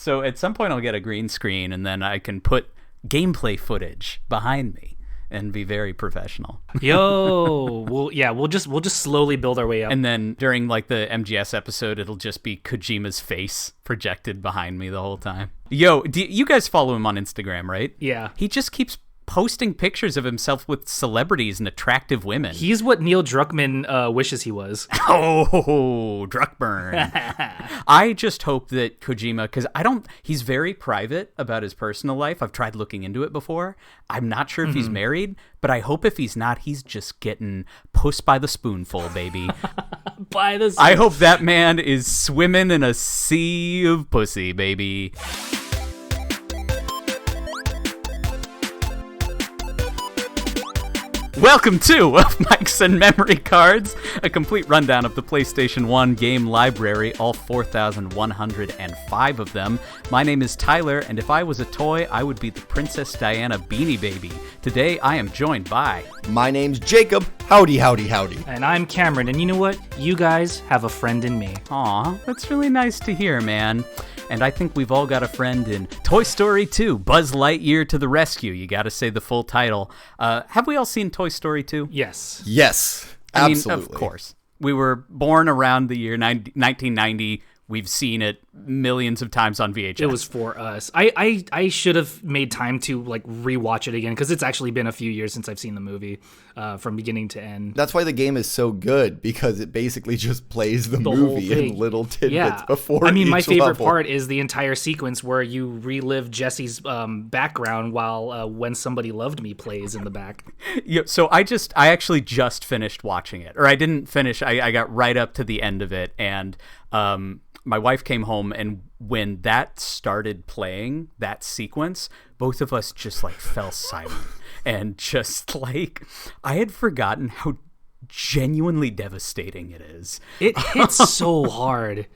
So at some point I'll get a green screen and then I can put gameplay footage behind me and be very professional. We'll just slowly build our way up. And then during like the MGS episode, it'll just be Kojima's face projected behind me the whole time. Yo, you guys follow him on Instagram, right? Yeah. He just keeps posting pictures of himself with celebrities and attractive women. He's what Neil Druckmann wishes he was. Oh, Druckburn. I just hope that Kojima, because he's very private about his personal life. I've tried looking into it before. I'm not sure if he's married, but I hope if he's not, he's just getting puss by the spoonful, baby. I hope that man is swimming in a sea of pussy, baby. Welcome to Of Mics and Memory Cards, a complete rundown of the PlayStation 1 game library, all 4,105 of them. My name is Tyler, and if I was a toy, I would be the Princess Diana Beanie Baby. Today, I am joined by... My name's Jacob. Howdy, howdy, howdy. And I'm Kameron, and you know what? You guys have a friend in me. Aw, that's really nice to hear, man. And I think we've all got a friend in Toy Story 2, Buzz Lightyear to the Rescue. You gotta say the full title. Have we all seen Toy Story 2? Yes. Yes, absolutely. I mean, of course. We were born around the year 1990. We've seen it millions of times on VHS. It was for us. I should have made time to like rewatch it again because it's actually been a few years since I've seen the movie from beginning to end. That's why the game is so good, because it basically just plays the movie in little tidbits before. I mean, my favorite level. part is the entire sequence where you relive Jesse's background while When Somebody Loved Me plays in the back. Yeah, so I actually just finished watching it, or I didn't finish. I got right up to the end of it, and my wife came home, and when that started playing, that sequence, both of us just like fell silent. And just like, I had forgotten how genuinely devastating it is. It hits so hard.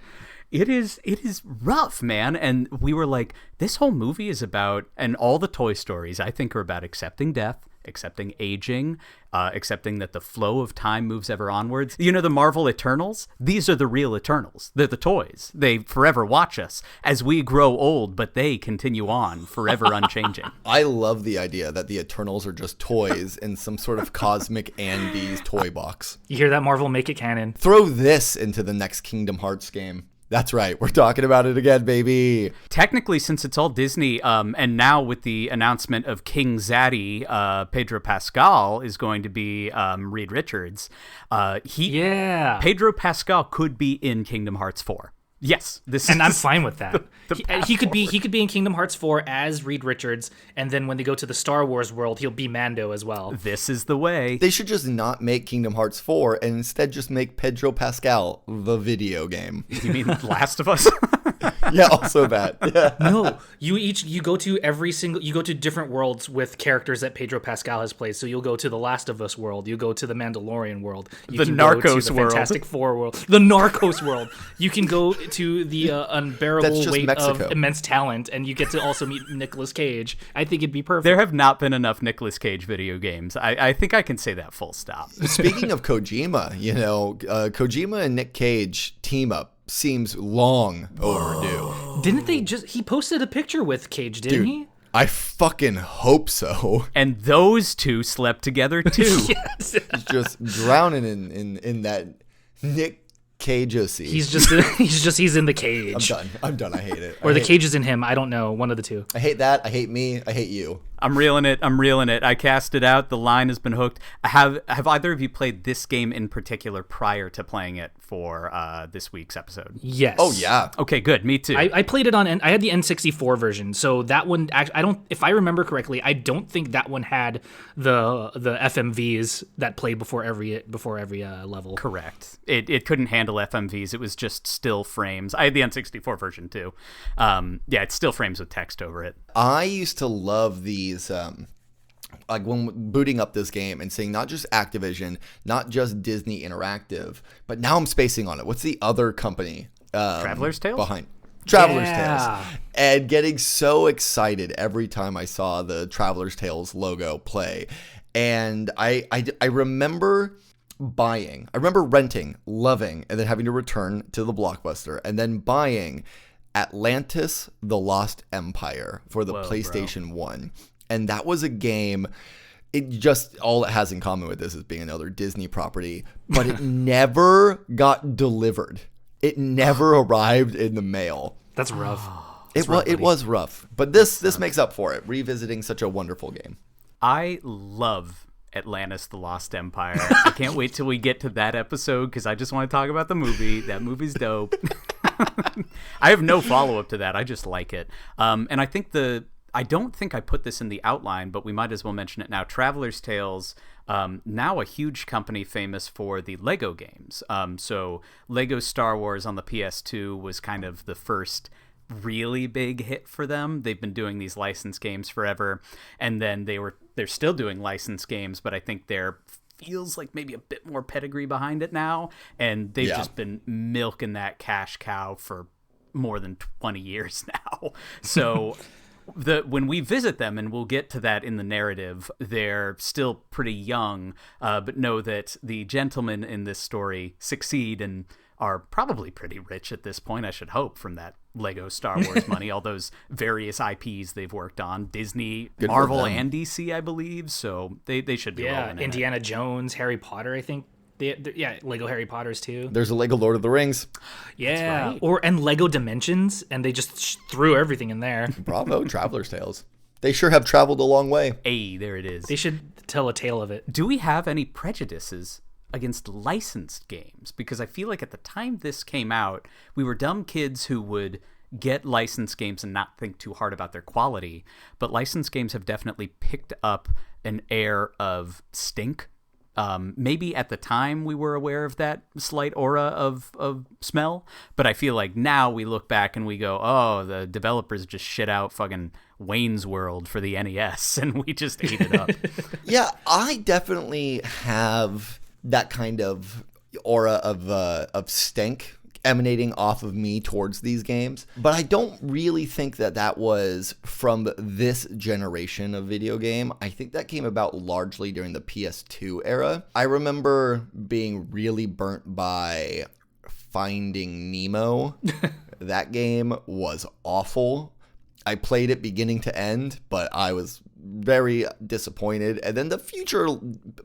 It is rough, man. And we were like, this whole movie is about, and all the Toy Stories, I think, are about accepting death, accepting aging, accepting that the flow of time moves ever onwards. You know, the Marvel Eternals? These are the real Eternals. They're the toys. They forever watch us as we grow old, but they continue on, forever unchanging. I love the idea that the Eternals are just toys in some sort of cosmic Andes toy box. You hear that, Marvel? Make it canon. Throw this into the next Kingdom Hearts game. That's right. We're talking about it again, baby. Technically, since it's all Disney, and now with the announcement of King Zaddy, Pedro Pascal is going to be Reed Richards. Pedro Pascal could be in Kingdom Hearts 4. Yes, I'm fine with that. He could be in Kingdom Hearts 4 as Reed Richards, and then when they go to the Star Wars world, he'll be Mando as well. This is the way. They should just not make Kingdom Hearts 4 and instead just make Pedro Pascal the video game. You mean Last of Us? Yeah, also that. Yeah. No, you go to different worlds with characters that Pedro Pascal has played. So you'll go to the Last of Us world, you go to the Mandalorian world, the Narcos world, Fantastic Four world, the Narcos world. You can go to the unbearable weight Mexico. of immense talent, and you get to also meet Nicolas Cage. I think it'd be perfect. There have not been enough Nicolas Cage video games. I think I can say that full stop. Speaking of Kojima, Kojima and Nick Cage team up seems long overdue. Didn't they he posted a picture with Cage, didn't he? I fucking hope so. And those two slept together too. Yes. He's just drowning in that Nick Cage-o-see. He's in the cage. I'm done. I hate it. Or the cage is in him. I don't know. One of the two. I hate that. I hate me. I hate you. I'm reeling it. I cast it out. The line has been hooked. Have either of you played this game in particular prior to playing it for this week's episode? Yes. Oh yeah. Okay, good. Me too. I played it on. I had the N64 version, so that one. I don't. If I remember correctly, I don't think that one had the FMVs that played before every level. Correct. It couldn't handle FMVs. It was just still frames. I had the N64 version too. It's still frames with text over it. I used to love these, like when booting up this game and seeing not just Activision, not just Disney Interactive, but now I'm spacing on it. What's the other company? Traveler's Tales? Behind Traveler's Tales. And getting so excited every time I saw the Traveler's Tales logo play. And I remember renting, loving, and then having to return to the Blockbuster, and then buying Atlantis: The Lost Empire for the Whoa, PlayStation 1. And that was a game, it just, all it has in common with this is being another Disney property, but it never got delivered. It never arrived in the mail. That's rough. It was rough, but this makes up for it, revisiting such a wonderful game. I love Atlantis: The Lost Empire. I can't wait till we get to that episode because I just want to talk about the movie. That movie's dope. I have no follow-up to that. I just like it. And I think I don't think I put this in the outline, but we might as well mention it now. Traveler's Tales, now a huge company famous for the Lego games. So Lego Star Wars on the PS2 was kind of the first really big hit for them. They've been doing these licensed games forever, and then they're still doing licensed games, but I think there feels like maybe a bit more pedigree behind it now, and they've just been milking that cash cow for more than 20 years now. So when we visit them, and we'll get to that in the narrative, they're still pretty young, but know that the gentlemen in this story succeed and are probably pretty rich at this point, I should hope, from that Lego Star Wars money, all those various IPs they've worked on, Disney, Good Marvel, and DC, I believe, so they should be rolling in Indiana Jones, Harry Potter, I think. Lego Harry Potters too. There's a Lego Lord of the Rings. Yeah, right. And Lego Dimensions, and they just threw everything in there. Bravo, Traveler's Tales. They sure have traveled a long way. Hey, there it is. They should tell a tale of it. Do we have any prejudices against licensed games? Because I feel like at the time this came out, we were dumb kids who would get licensed games and not think too hard about their quality, but licensed games have definitely picked up an air of stink. Maybe at the time we were aware of that slight aura of smell, but I feel like now we look back and we go, oh, the developers just shit out fucking Wayne's World for the NES and we just ate it up. Yeah, I definitely have that kind of aura of stank emanating off of me towards these games, but I don't really think that was from this generation of video game. I think that came about largely during the PS2 era. I remember being really burnt by Finding Nemo. That game was awful. I played it beginning to end, but I was very disappointed. And then the future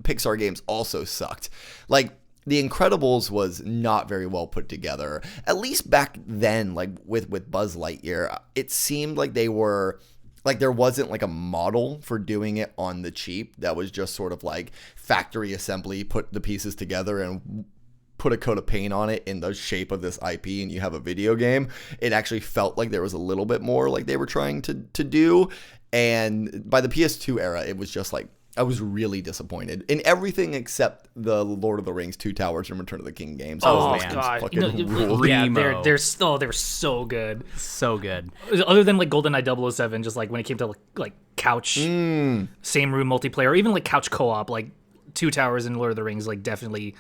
Pixar games also sucked. Like, The Incredibles was not very well put together. At least back then, like with Buzz Lightyear, it seemed like they were, like there wasn't like a model for doing it on the cheap. That was just sort of like factory assembly, put the pieces together and put a coat of paint on it in the shape of this IP and you have a video game. It actually felt like there was a little bit more like they were trying to do. And by the PS2 era, it was just like, I was really disappointed in everything except the Lord of the Rings, Two Towers, and Return of the King games. Oh, Those God. fucking ruled. Yeah, they're so good. So good. Other than like GoldenEye 007, just like when it came to like couch, same room multiplayer, or even like couch co-op, like Two Towers and Lord of the Rings, like definitely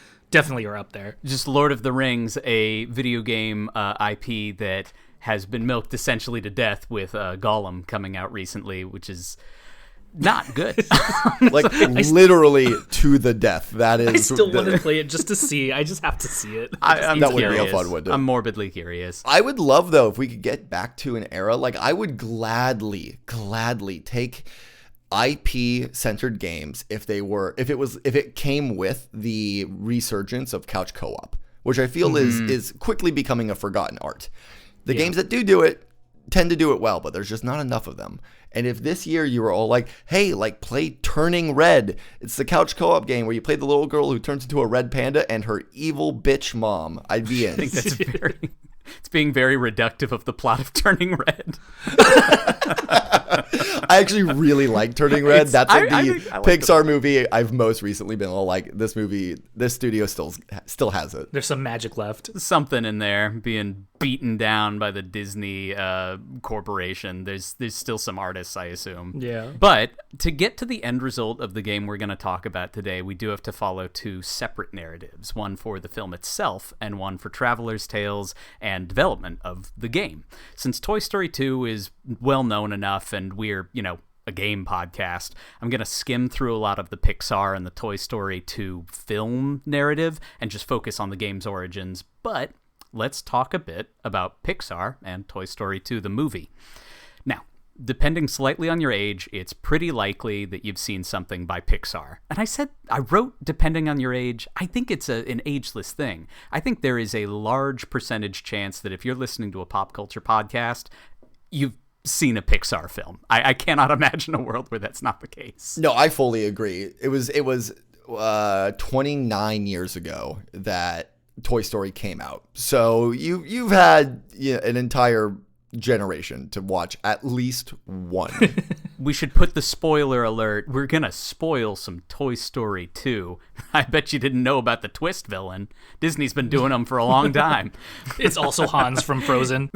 are up there. Just Lord of the Rings, a video game IP that has been milked essentially to death with Gollum coming out recently, which is not good. Like literally to the death. That is. I still want to play it just to see. I just have to see it. I'm that curious. would be a fun one. I'm morbidly curious. I would love though if we could get back to an era like I would gladly take IP centered games if it came with the resurgence of couch co-op, which I feel is quickly becoming a forgotten art. The games that do it tend to do it well, but there's just not enough of them. And if this year you were all like, hey, like play Turning Red. It's the couch co-op game where you play the little girl who turns into a red panda and her evil bitch mom. I'd be in. I think that's it's being very reductive of the plot of Turning Red. I actually really like Turning Red. That's like I the like Pixar movie I've most recently been all like, this movie, this studio still has it. There's some magic left. Something in there being beaten down by the Disney corporation. There's still some artists, I assume. Yeah. But to get to the end result of the game we're going to talk about today, we do have to follow two separate narratives, one for the film itself and one for Traveler's Tales and development of the game. Since Toy Story 2 is well known enough and we're, a game podcast, I'm going to skim through a lot of the Pixar and the Toy Story 2 film narrative and just focus on the game's origins. But let's talk a bit about Pixar and Toy Story 2, the movie. Now, depending slightly on your age, it's pretty likely that you've seen something by Pixar. And I wrote depending on your age. I think it's an ageless thing. I think there is a large percentage chance that if you're listening to a pop culture podcast, you've seen a Pixar film. I cannot imagine a world where that's not the case. No, I fully agree. It was 29 years ago that Toy Story came out. So you've had an entire generation to watch at least one. We should put the spoiler alert. We're going to spoil some Toy Story 2. I bet you didn't know about the twist villain. Disney's been doing them for a long time. It's also Hans from Frozen.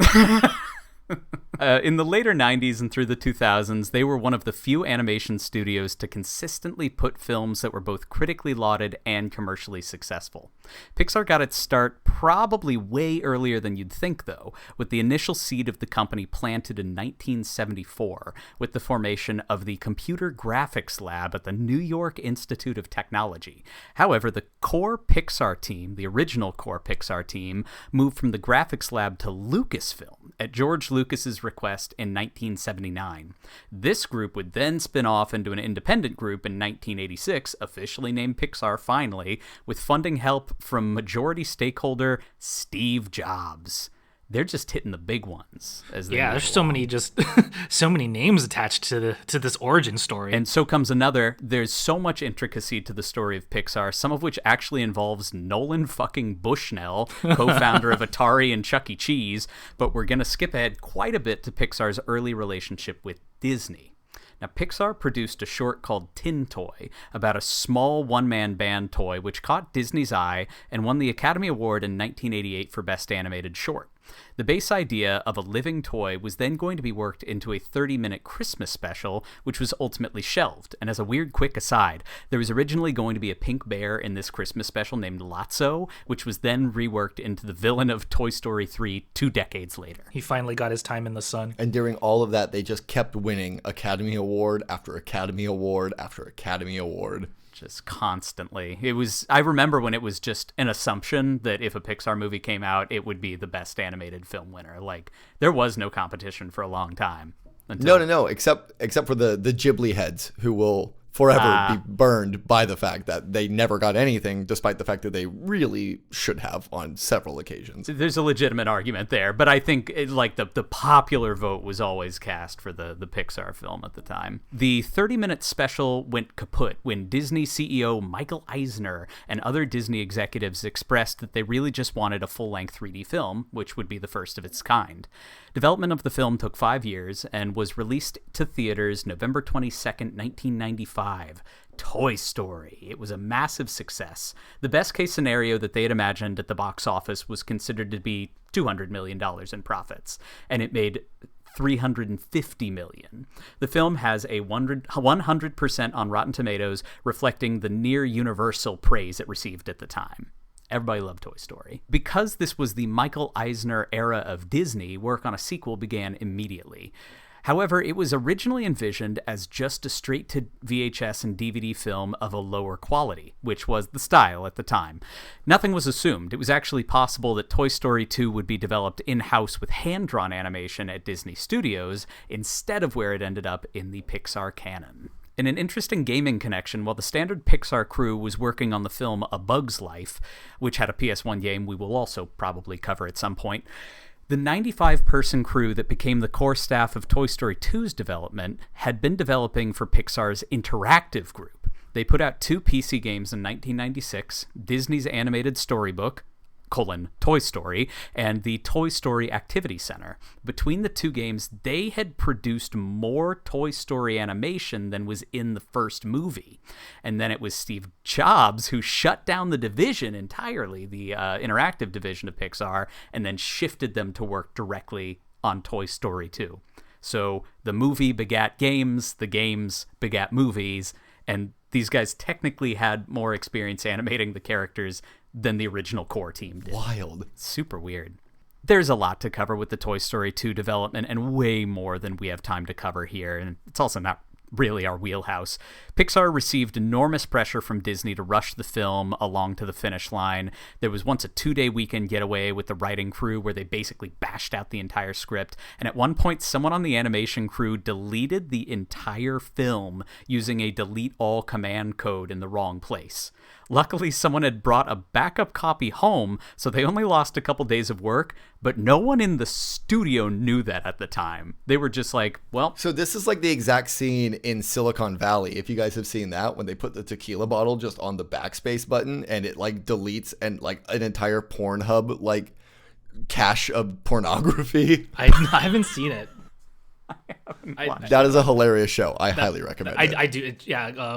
In the later 90s and through the 2000s, they were one of the few animation studios to consistently put films that were both critically lauded and commercially successful. Pixar got its start probably way earlier than you'd think, though, with the initial seed of the company planted in 1974 with the formation of the Computer Graphics Lab at the New York Institute of Technology. However, the core Pixar team, the original core Pixar team, moved from the Graphics Lab to Lucasfilm at George Lucas's request in 1979. This group would then spin off into an independent group in 1986, officially named Pixar finally, with funding help from majority stakeholder Steve Jobs. They're just hitting the big ones. There's so many so many names attached to this origin story. And so comes another. There's so much intricacy to the story of Pixar, some of which actually involves Nolan fucking Bushnell, co-founder of Atari and Chuck E. Cheese, but we're going to skip ahead quite a bit to Pixar's early relationship with Disney. Now, Pixar produced a short called Tin Toy about a small one-man band toy which caught Disney's eye and won the Academy Award in 1988 for Best Animated Short. The base idea of a living toy was then going to be worked into a 30-minute Christmas special, which was ultimately shelved. And as a weird quick aside, there was originally going to be a pink bear in this Christmas special named Lotso, which was then reworked into the villain of Toy Story 3 2 decades later. He finally got his time in the sun. And during all of that, they just kept winning Academy Award after Academy Award after Academy Award. Just constantly. I remember when it was just an assumption that if a Pixar movie came out, it would be the best animated film winner. Like, there was no competition for a long time. No, except for the Ghibli heads who will forever be burned by the fact that they never got anything, despite the fact that they really should have on several occasions. There's a legitimate argument there, but I think the popular vote was always cast for the Pixar film at the time. The 30-minute special went kaput when Disney CEO Michael Eisner and other Disney executives expressed that they really just wanted a full-length 3D film, which would be the first of its kind. Development of the film took 5 years and was released to theaters November 22nd, 1995. Toy Story. It was a massive success. The best case scenario that they had imagined at the box office was considered to be $200 million in profits, and it made $350 million. The film has a 100% on Rotten Tomatoes, reflecting the near universal praise it received at the time. Everybody loved Toy Story. Because this was the Michael Eisner era of Disney, work on a sequel began immediately. However, it was originally envisioned as just a straight-to-VHS and DVD film of a lower quality, which was the style at the time. Nothing was assumed. It was actually possible that Toy Story 2 would be developed in-house with hand-drawn animation at Disney Studios, instead of where it ended up in the Pixar canon. In an interesting gaming connection, while the standard Pixar crew was working on the film A Bug's Life, which had a PS1 game we will also probably cover at some point, the 95-person crew that became the core staff of Toy Story 2's development had been developing for Pixar's interactive group. They put out 2 PC games in 1996, Disney's animated storybook, Toy Story, and the Toy Story Activity Center. Between the 2 games, they had produced more Toy Story animation than was in the first movie. And then it was Steve Jobs who shut down the division entirely, the interactive division of Pixar, and then shifted them to work directly on Toy Story 2. So the movie begat games, the games begat movies, and these guys technically had more experience animating the characters than the original core team did. Wild. Super weird. There's a lot to cover with the Toy Story 2 development, and way more than we have time to cover here, and it's also not really our wheelhouse. Pixar received enormous pressure from Disney to rush the film along to the finish line. There was once a 2-day weekend getaway with the writing crew where they basically bashed out the entire script, and at one point someone on the animation crew deleted the entire film using a delete all command code in the wrong place. Luckily, someone had brought a backup copy home, so they only lost a couple days of work, but no one in the studio knew that at the time. They were just like, well... So this is like the exact scene in Silicon Valley, if you guys have seen that, when they put the tequila bottle just on the backspace button, and it like deletes and like an entire Pornhub like cache of pornography. I haven't seen it. That is a hilarious show. I highly recommend it. I do.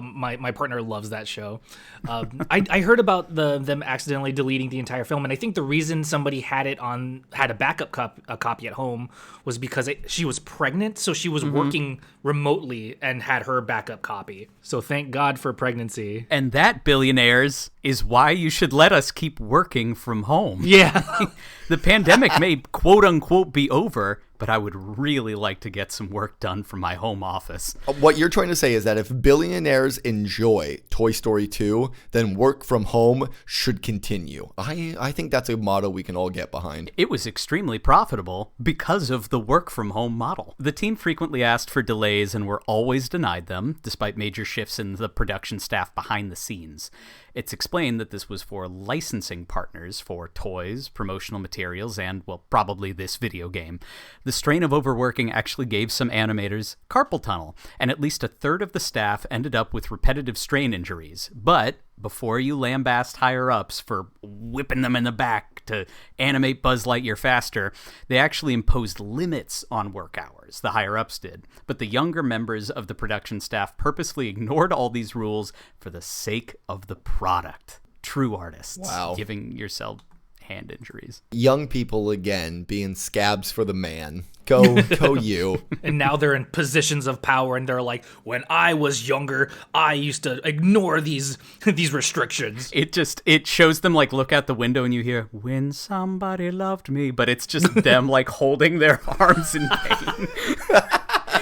My partner loves that show. I heard about them accidentally deleting the entire film, and I think the reason somebody had a backup copy at home was because she was pregnant, so she was working remotely and had her backup copy. So thank God for pregnancy. And that, billionaires, is why you should let us keep working from home. Yeah. The pandemic may quote unquote be over, but I would really like to get some work done from my home office. What you're trying to say is that if billionaires enjoy Toy Story 2, then work from home should continue. I think that's a motto we can all get behind. It was extremely profitable because of the work from home model. The team frequently asked for delays and were always denied them, despite major shifts in the production staff behind the scenes. It's explained that this was for licensing partners for toys, promotional materials, and, well, probably this video game. The strain of overworking actually gave some animators carpal tunnel, and at least a third of the staff ended up with repetitive strain injuries. But before you lambast higher-ups for whipping them in the back to animate Buzz Lightyear faster, they actually imposed limits on work hours, the higher-ups did. But the younger members of the production staff purposely ignored all these rules for the sake of the product. True artists. Wow. Giving yourself hand injuries. Young people, again, being scabs for the man. Go you. And now they're in positions of power, and they're like, when I was younger, I used to ignore these restrictions. It shows them like look out the window and you hear, when somebody loved me, but it's just them like holding their arms in pain.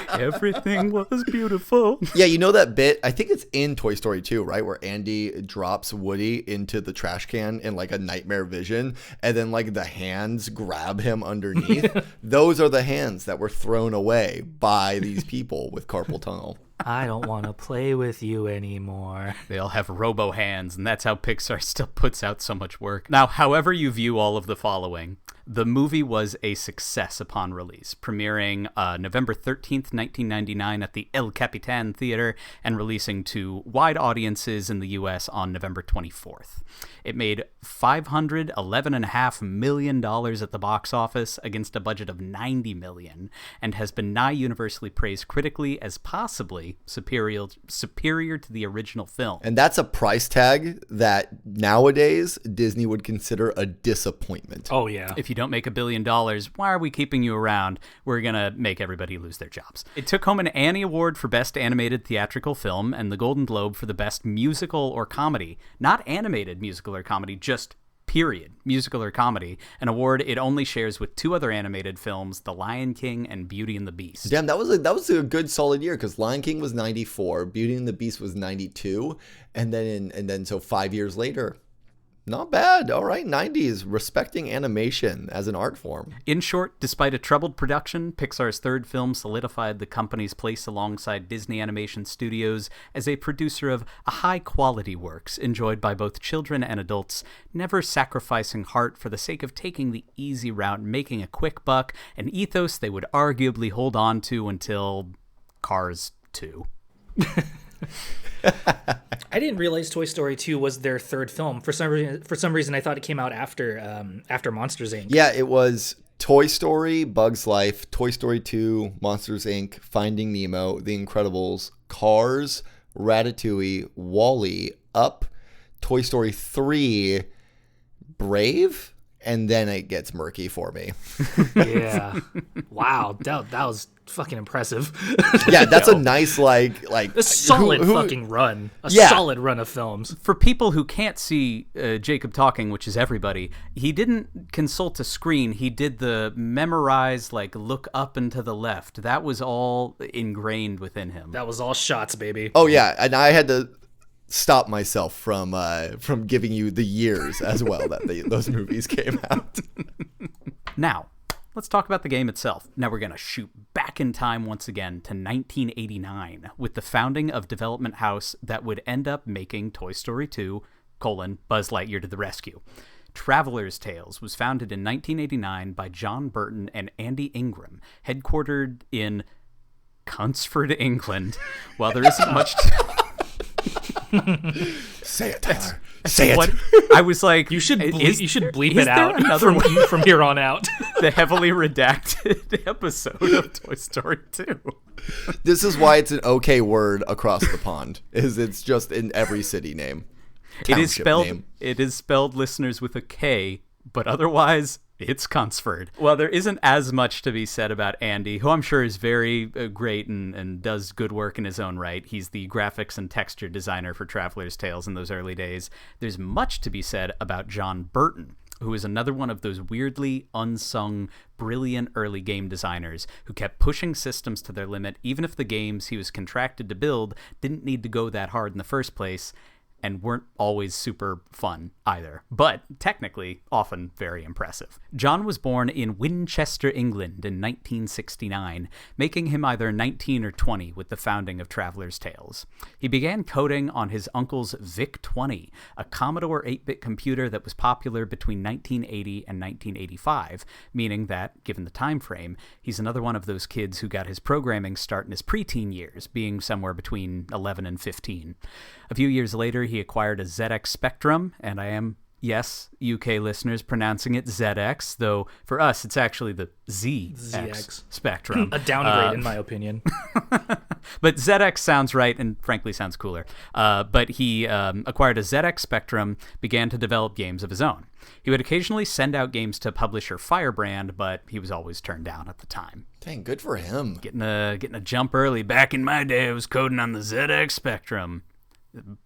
Everything was beautiful. Yeah, you know that bit? I think it's in Toy Story 2, right? Where Andy drops Woody into the trash can in like a nightmare vision, and then like the hands grab him underneath. Those are the hands that were thrown away by these people with carpal tunnel. I don't want to play with you anymore. They all have robo hands, and that's how Pixar still puts out so much work. Now, however you view all of the following, the movie was a success upon release, premiering November 13th, 1999 at the El Capitan Theater and releasing to wide audiences in the U.S. on November 24th. It made $511.5 million at the box office against a budget of $90 million and has been nigh universally praised critically as possibly superior to the original film. And that's a price tag that nowadays Disney would consider a disappointment. Oh, yeah. If you don't make $1 billion, why are we keeping you around? We're going to make everybody lose their jobs. It took home an Annie Award for Best Animated Theatrical Film and the Golden Globe for the Best Musical or Comedy. Not animated musical or comedy, just period, musical or comedy, an award it only shares with two other animated films, The Lion King and Beauty and the Beast. Damn, that was a good solid year because Lion King was 94, Beauty and the Beast was 92, and then so 5 years later, not bad. All right, 90s, respecting animation as an art form. In short, despite a troubled production, Pixar's third film solidified the company's place alongside Disney Animation Studios as a producer of high-quality works enjoyed by both children and adults, never sacrificing heart for the sake of taking the easy route and making a quick buck, an ethos they would arguably hold on to until Cars 2. I didn't realize Toy Story 2 was their third film. For some reason, I thought it came out after Monsters, Inc. Yeah, it was Toy Story, Bug's Life, Toy Story 2, Monsters, Inc., Finding Nemo, The Incredibles, Cars, Ratatouille, WALL-E, Up, Toy Story 3, And then it gets murky for me. Yeah. Wow. That was fucking impressive. Yeah, that's a nice like a solid fucking run. Solid run of films. For people who can't see Jacob talking, which is everybody, he didn't consult a screen. He did the memorize, like, look up and to the left. That was all ingrained within him. That was all shots, baby. Oh yeah, and I had to stop myself from giving you the years as well that those movies came out. Now, let's talk about the game itself. Now we're going to shoot back in time once again to 1989 with the founding of development house that would end up making Toy Story 2, Buzz Lightyear to the Rescue. Traveler's Tales was founded in 1989 by John Burton and Andy Ingram, headquartered in Chelmsford, England. While there isn't much Say it, Tyler. Say it. What, I was like, you should bleep is it out another from here on out. The heavily redacted episode of Toy Story 2. This is why it's an okay word across the pond. It's just in every city name. It is spelled name. It is spelled, listeners, with a K, but otherwise it's Chelmsford. Well, there isn't as much to be said about Andy, who I'm sure is very great and does good work in his own right. He's the graphics and texture designer for Traveler's Tales in those early days. There's much to be said about John Burton, who is another one of those weirdly unsung, brilliant early game designers who kept pushing systems to their limit, even if the games he was contracted to build didn't need to go that hard in the first place, and weren't always super fun either, but technically often very impressive. John was born in Winchester, England in 1969, making him either 19 or 20 with the founding of Traveler's Tales. He began coding on his uncle's VIC-20, a Commodore 8-bit computer that was popular between 1980 and 1985, meaning that, given the time frame, he's another one of those kids who got his programming start in his preteen years, being somewhere between 11 and 15. A few years later, he acquired a ZX Spectrum, and I am, yes, UK listeners, pronouncing it ZX, though for us it's actually the ZX Spectrum. A downgrade, in my opinion. But ZX sounds right and frankly sounds cooler. But he acquired a ZX Spectrum, began to develop games of his own. He would occasionally send out games to publisher Firebrand, but he was always turned down at the time. Dang, good for him. Getting a jump early. Back in my day, I was coding on the ZX Spectrum.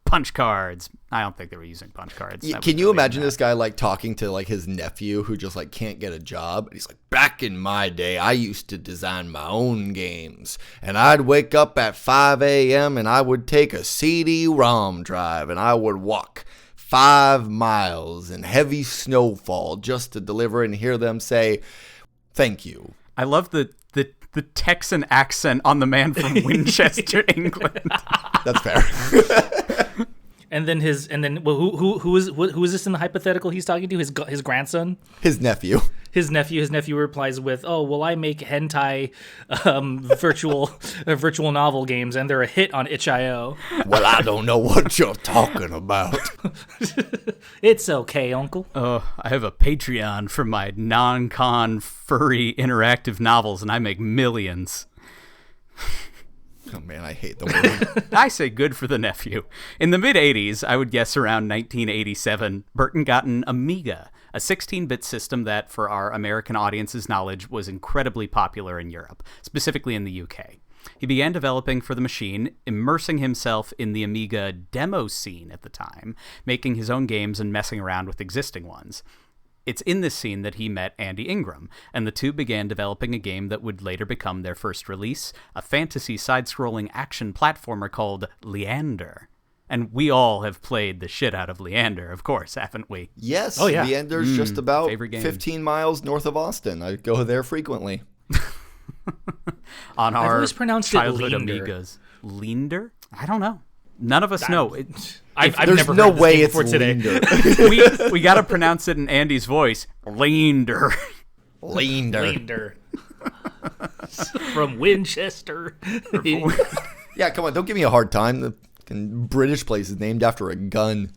Punch cards. I don't think they were using punch cards. Can you imagine this guy like talking to like his nephew who just like can't get a job? And he's like, back in my day, I used to design my own games, and I'd wake up at 5 a.m. and I would take a CD-ROM drive and I would walk 5 miles in heavy snowfall just to deliver and hear them say, thank you. I love the Texan accent on the man from Winchester, England. That's fair. And then who is this in the hypothetical he's talking to? His grandson? His nephew. His nephew replies with, "Oh, well, I make hentai virtual novel games, and they're a hit on itch.io." Well, I don't know what you're talking about. It's okay, Uncle. Oh, I have a Patreon for my non-con furry interactive novels, and I make millions. Oh man, I hate the word. I say good for the nephew. In the mid-'80s, I would guess around 1987, Burton got an Amiga, a 16-bit system that, for our American audience's knowledge, was incredibly popular in Europe, specifically in the UK. He began developing for the machine, immersing himself in the Amiga demo scene at the time, making his own games and messing around with existing ones. It's in this scene that he met Andy Ingram, and the two began developing a game that would later become their first release, a fantasy side-scrolling action platformer called Leander. And we all have played the shit out of Leander, of course, haven't we? Yes, oh, yeah. Leander's just about 15 miles north of Austin. I go there frequently. On our childhood Leander. Amigas. Leander? I don't know. None of us know. I've There's never no heard this way name it's before today. Leander. we got to pronounce it in Andy's voice. Leander. Leander. From Winchester. Yeah, come on, don't give me a hard time. The fucking British place is named after a gun.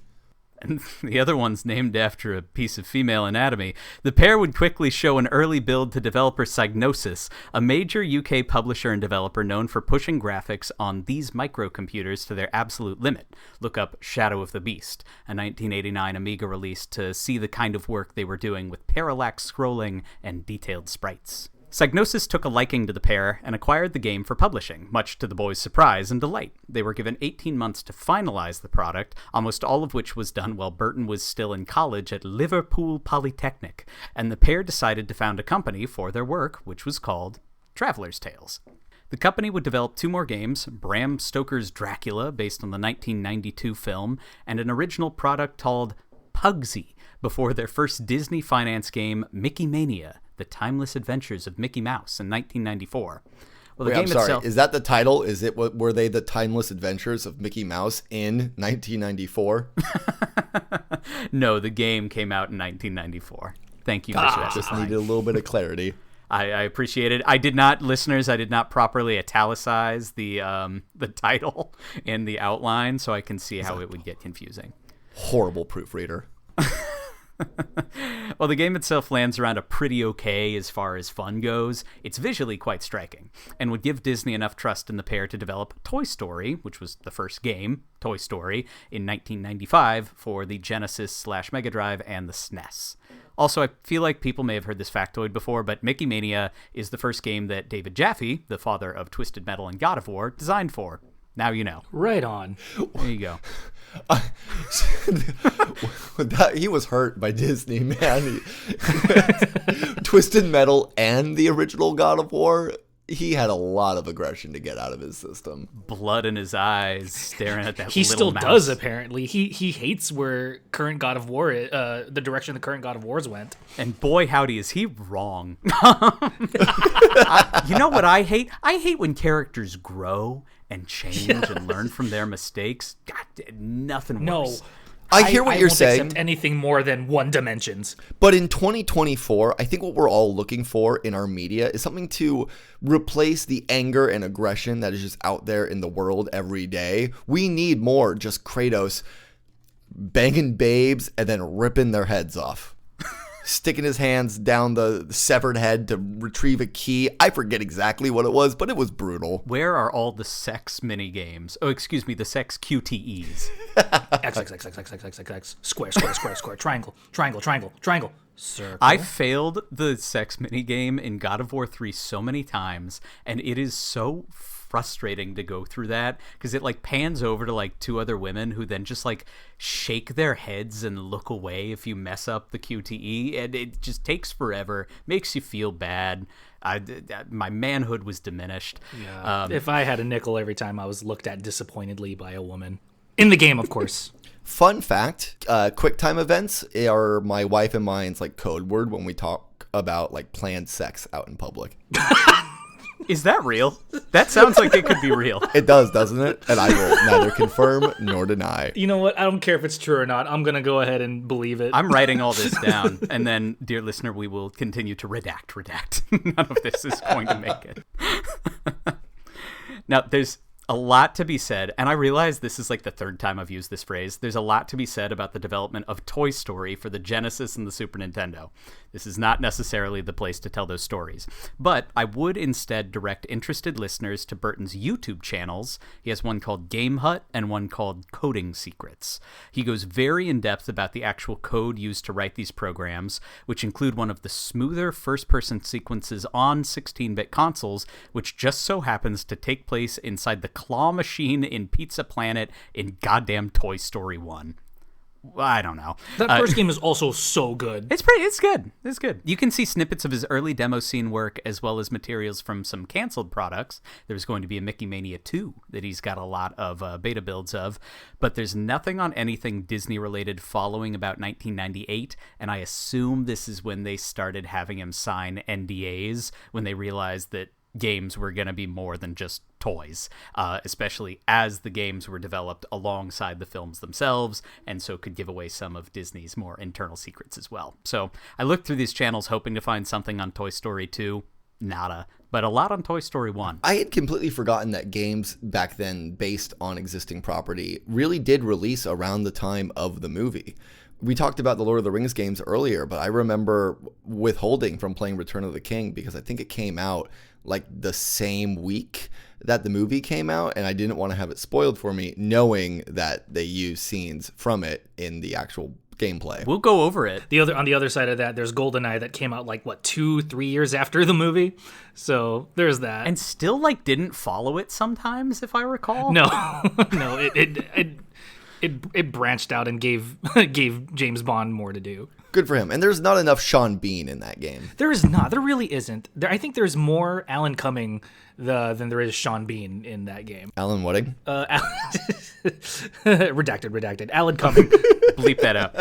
And the other one's named after a piece of female anatomy. The pair would quickly show an early build to developer Psygnosis, a major UK publisher and developer known for pushing graphics on these microcomputers to their absolute limit. Look up Shadow of the Beast, a 1989 Amiga release, to see the kind of work they were doing with parallax scrolling and detailed sprites. Psygnosis took a liking to the pair and acquired the game for publishing, much to the boys' surprise and delight. They were given 18 months to finalize the product, almost all of which was done while Burton was still in college at Liverpool Polytechnic, and the pair decided to found a company for their work, which was called Traveler's Tales. The company would develop 2 more games, Bram Stoker's Dracula, based on the 1992 film, and an original product called Pugsy, before their first Disney finance game, Mickey Mania, The Timeless Adventures of Mickey Mouse, in 1994. Well, Wait, I'm sorry. Is that the title? Were they The Timeless Adventures of Mickey Mouse in 1994? No, the game came out in 1994. Thank you. Just needed a little bit of clarity. I appreciate it. I did not properly italicize the title in the outline, so I can see how it would get confusing. Horrible proofreader. Well, the game itself lands around a pretty okay as far as fun goes. It's visually quite striking, and would give Disney enough trust in the pair to develop Toy Story, which was the first game, Toy Story, in 1995 for the Genesis/Mega Drive and the SNES. Also, I feel like people may have heard this factoid before, but Mickey Mania is the first game that David Jaffe, the father of Twisted Metal and God of War, designed for. Now you know. Right on. There you go. He was hurt by Disney, man. Twisted Metal and the original God of War. He had a lot of aggression to get out of his system. Blood in his eyes, staring at that he little still mouse. does, apparently. He hates where current God of War, the direction the current God of Wars went. And boy, howdy, is he wrong. You know what I hate? I hate when characters grow and change and learn from their mistakes. God, nothing worse. No. I hear what you're won't saying. accept anything more than one dimensions. But in 2024, I think what we're all looking for in our media is something to replace the anger and aggression that is just out there in the world every day. We need more just Kratos banging babes and then ripping their heads off. Sticking his hands down the severed head to retrieve a key. I forget exactly what it was, but it was brutal. Where are all the sex mini games? Oh, excuse me, the sex QTEs. X, X, X, X, X, X, X, X, X, square, square, square, square, triangle, triangle, triangle, triangle, circle. I failed the sex mini game in God of War 3 so many times, and it is so frustrating to go through that because it like pans over to like 2 other women who then just like shake their heads and look away if you mess up the QTE, and it just takes forever, makes you feel bad. My manhood was diminished. Yeah. If I had a nickel every time I was looked at disappointedly by a woman in the game, of course. Fun fact, QuickTime events are my wife and mine's like code word when we talk about like planned sex out in public. Is that real? That sounds like it could be real. It does, doesn't it? And I will neither confirm nor deny. You know what? I don't care if it's true or not. I'm going to go ahead and believe it. I'm writing all this down, and then, dear listener, we will continue to redact. None of this is going to make it. Now, there's a lot to be said, and I realize this is like the 3rd time I've used this phrase. There's a lot to be said about the development of Toy Story for the Genesis and the Super Nintendo. This is not necessarily the place to tell those stories, but I would instead direct interested listeners to Burton's YouTube channels. He has one called Game Hut and one called Coding Secrets. He goes very in depth about the actual code used to write these programs, which include one of the smoother first-person sequences on 16-bit consoles, which just so happens to take place inside the claw machine in Pizza Planet in goddamn Toy Story 1. I don't know. That first game is also so good. It's good. You can see snippets of his early demo scene work as well as materials from some canceled products. There's going to be a Mickey Mania 2 that he's got a lot of beta builds of, but there's nothing on anything Disney related following about 1998, and I assume this is when they started having him sign NDAs, when they realized that games were going to be more than just toys, especially as the games were developed alongside the films themselves, and so could give away some of Disney's more internal secrets as well. So I looked through these channels hoping to find something on Toy Story 2. Nada. But a lot on Toy Story 1. I had completely forgotten that games back then based on existing property really did release around the time of the movie. We talked about the Lord of the Rings games earlier, but I remember withholding from playing Return of the King because I think it came out like the same week that the movie came out, and I didn't want to have it spoiled for me, knowing that they use scenes from it in the actual gameplay. We'll go over it. On the other side of that, there's GoldenEye that came out like 2-3 years after the movie. So there's that. And still like didn't follow it sometimes, if I recall. No, no, it branched out and gave James Bond more to do. Good for him. And there's not enough Sean Bean in that game. There is not. There really isn't. I think there's more Alan Cumming than there is Sean Bean in that game. Alan Wedding? Redacted. Alan Cumming. Bleep that out.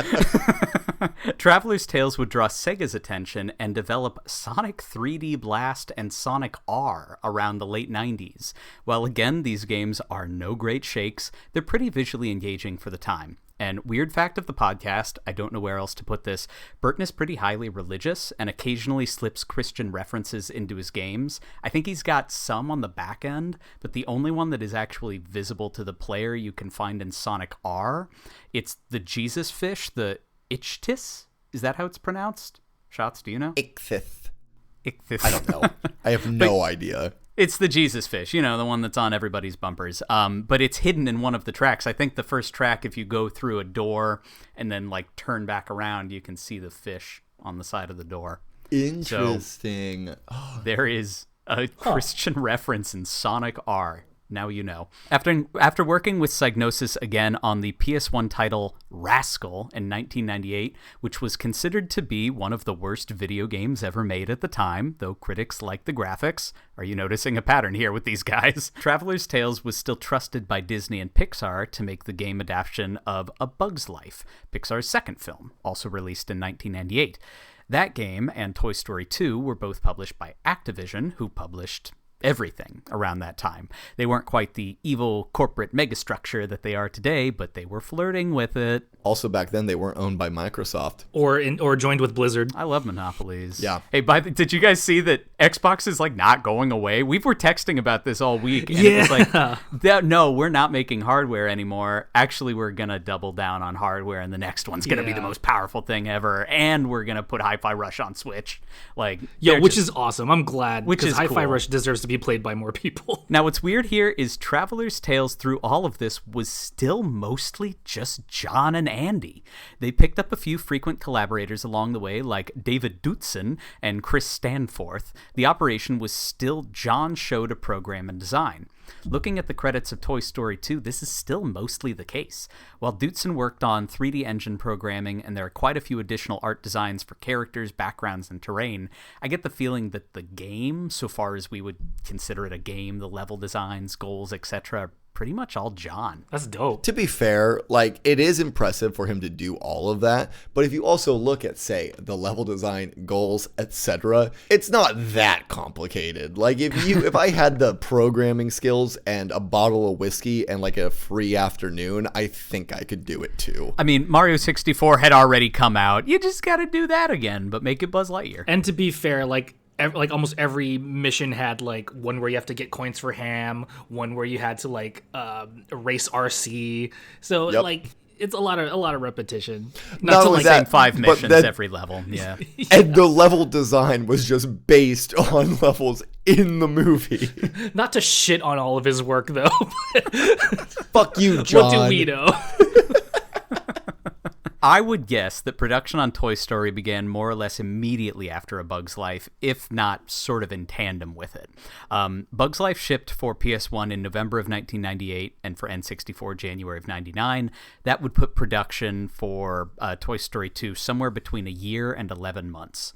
Traveler's Tales would draw Sega's attention and develop Sonic 3D Blast and Sonic R around the late 90s. While again, these games are no great shakes, they're pretty visually engaging for the time. And weird fact of the podcast, I don't know where else to put this, Burton is pretty highly religious and occasionally slips Christian references into his games. I think he's got some on the back end, but the only one that is actually visible to the player you can find in Sonic R, it's the Jesus fish, the Ichthys? Is that how it's pronounced? Shots, do you know? Ichthys. Ichthys. I don't know. I have no idea. It's the Jesus fish, the one that's on everybody's bumpers. But it's hidden in one of the tracks. I think the first track, if you go through a door and then like turn back around, you can see the fish on the side of the door. Interesting. So, there is a Christian reference in Sonic R. Now you know. After working with Psygnosis again on the PS1 title Rascal in 1998, which was considered to be one of the worst video games ever made at the time, though critics liked the graphics. Are you noticing a pattern here with these guys? Traveler's Tales was still trusted by Disney and Pixar to make the game adaptation of A Bug's Life, Pixar's second film, also released in 1998. That game and Toy Story 2 were both published by Activision, who published everything around that time. They weren't quite the evil corporate megastructure that they are today, but they were flirting with it. Also, back then, they weren't owned by Microsoft. Or joined with Blizzard. I love monopolies. Yeah. Hey, did you guys see that Xbox is like not going away? We were texting about this all week. And yeah. It was like, no, we're not making hardware anymore. Actually, we're going to double down on hardware, and the next one's going to be the most powerful thing ever. And we're going to put Hi-Fi Rush on Switch. Which is awesome. I'm glad. Which is Hi-Fi cool. Rush deserves to be played by more people. Now, what's weird here is Traveler's Tales through all of this was still mostly just John and Andy. They picked up a few frequent collaborators along the way, like David Dootson and Chris Stanforth. The operation was still John's show to program and design. Looking at the credits of Toy Story 2, this is still mostly the case. While Dootson worked on 3D engine programming and there are quite a few additional art designs for characters, backgrounds, and terrain, I get the feeling that the game, so far as we would consider it a game, the level designs, goals, etc., pretty much all John. That's dope. To be fair, it is impressive for him to do all of that, but if you also look at, say, the level design, goals, etc., it's not that complicated. If I had the programming skills and a bottle of whiskey and a free afternoon, I think I could do it too. I mean, Mario 64 had already come out. You just got to do that again, but make it Buzz Lightyear. And to be fair, almost every mission had one where you have to get coins for ham, one where you had to race RC. So it's a lot of repetition. Not only saying 5 missions every level. Yeah. And the level design was just based on levels in the movie. Not to shit on all of his work though. Fuck you, John. What do we know? I would guess that production on Toy Story began more or less immediately after A Bug's Life, if not sort of in tandem with it. Bug's Life shipped for PS1 in November of 1998 and for N64 January of 99. That would put production for Toy Story 2 somewhere between a year and 11 months.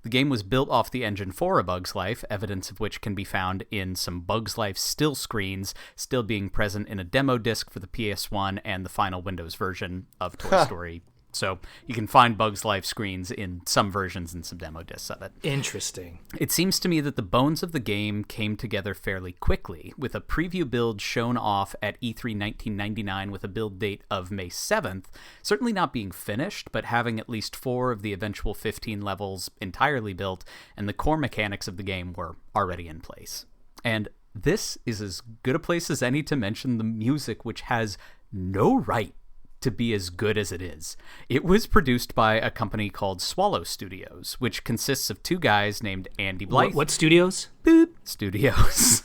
The game was built off the engine for A Bug's Life, evidence of which can be found in some Bug's Life still screens still being present in a demo disc for the PS1 and the final Windows version of Toy Story. So you can find Bug's Life screens in some versions and some demo discs of it. Interesting. It seems to me that the bones of the game came together fairly quickly, with a preview build shown off at E3 1999 with a build date of May 7th, certainly not being finished, but having at least 4 of the eventual 15 levels entirely built, and the core mechanics of the game were already in place. And this is as good a place as any to mention the music, which has no right to be as good as it is. It was produced by a company called Swallow Studios, which consists of 2 guys named Andy Blythe. What studios? Boop. Studios.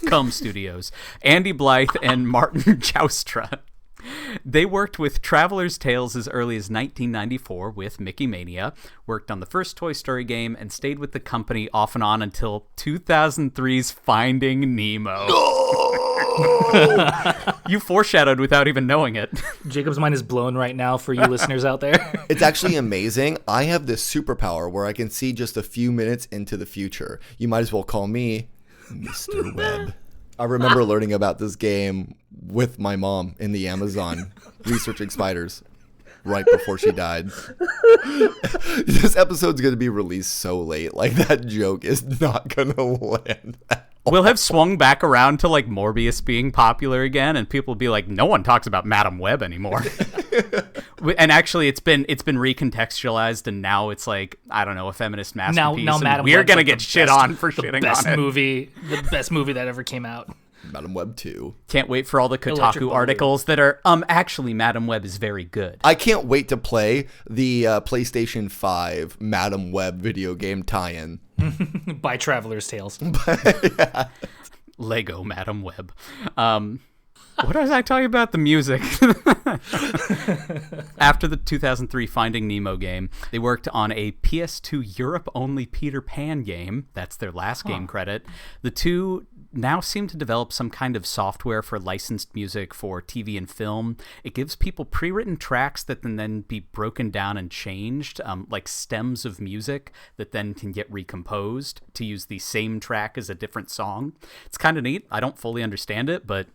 Cum Studios. Andy Blythe and Martin Joustra. They worked with Traveler's Tales as early as 1994 with Mickey Mania, worked on the first Toy Story game, and stayed with the company off and on until 2003's Finding Nemo. You foreshadowed without even knowing it. Jacob's mind is blown right now for you listeners out there. It's actually amazing. I have this superpower where I can see just a few minutes into the future. You might as well call me Mr. Webb. I remember learning about this game with my mom in the Amazon researching spiders right before she died. This episode's going to be released so late. Like, that joke is not going to land. We'll have swung back around to like Morbius being popular again, and people will be like, no one talks about Madam Web anymore. And actually, it's been recontextualized, and now it's like, I don't know, a feminist masterpiece. Now Madam we're Web's gonna like get shit on for shitting on it. The best movie that ever came out. Madam Web 2. Can't wait for all the Electric Kotaku Boogaloo. articles that are actually Madam Web is very good. I can't wait to play the PlayStation 5 Madam Web video game tie-in. By Traveler's Tales. Lego Madam Web. What was I talking about? The music. After the 2003 Finding Nemo game, they worked on a PS2 Europe-only Peter Pan game. That's their last game credit. The two now seem to develop some kind of software for licensed music for TV and film. It gives people pre-written tracks that can then be broken down and changed, like stems of music that then can get recomposed to use the same track as a different song. It's kind of neat. I don't fully understand it, but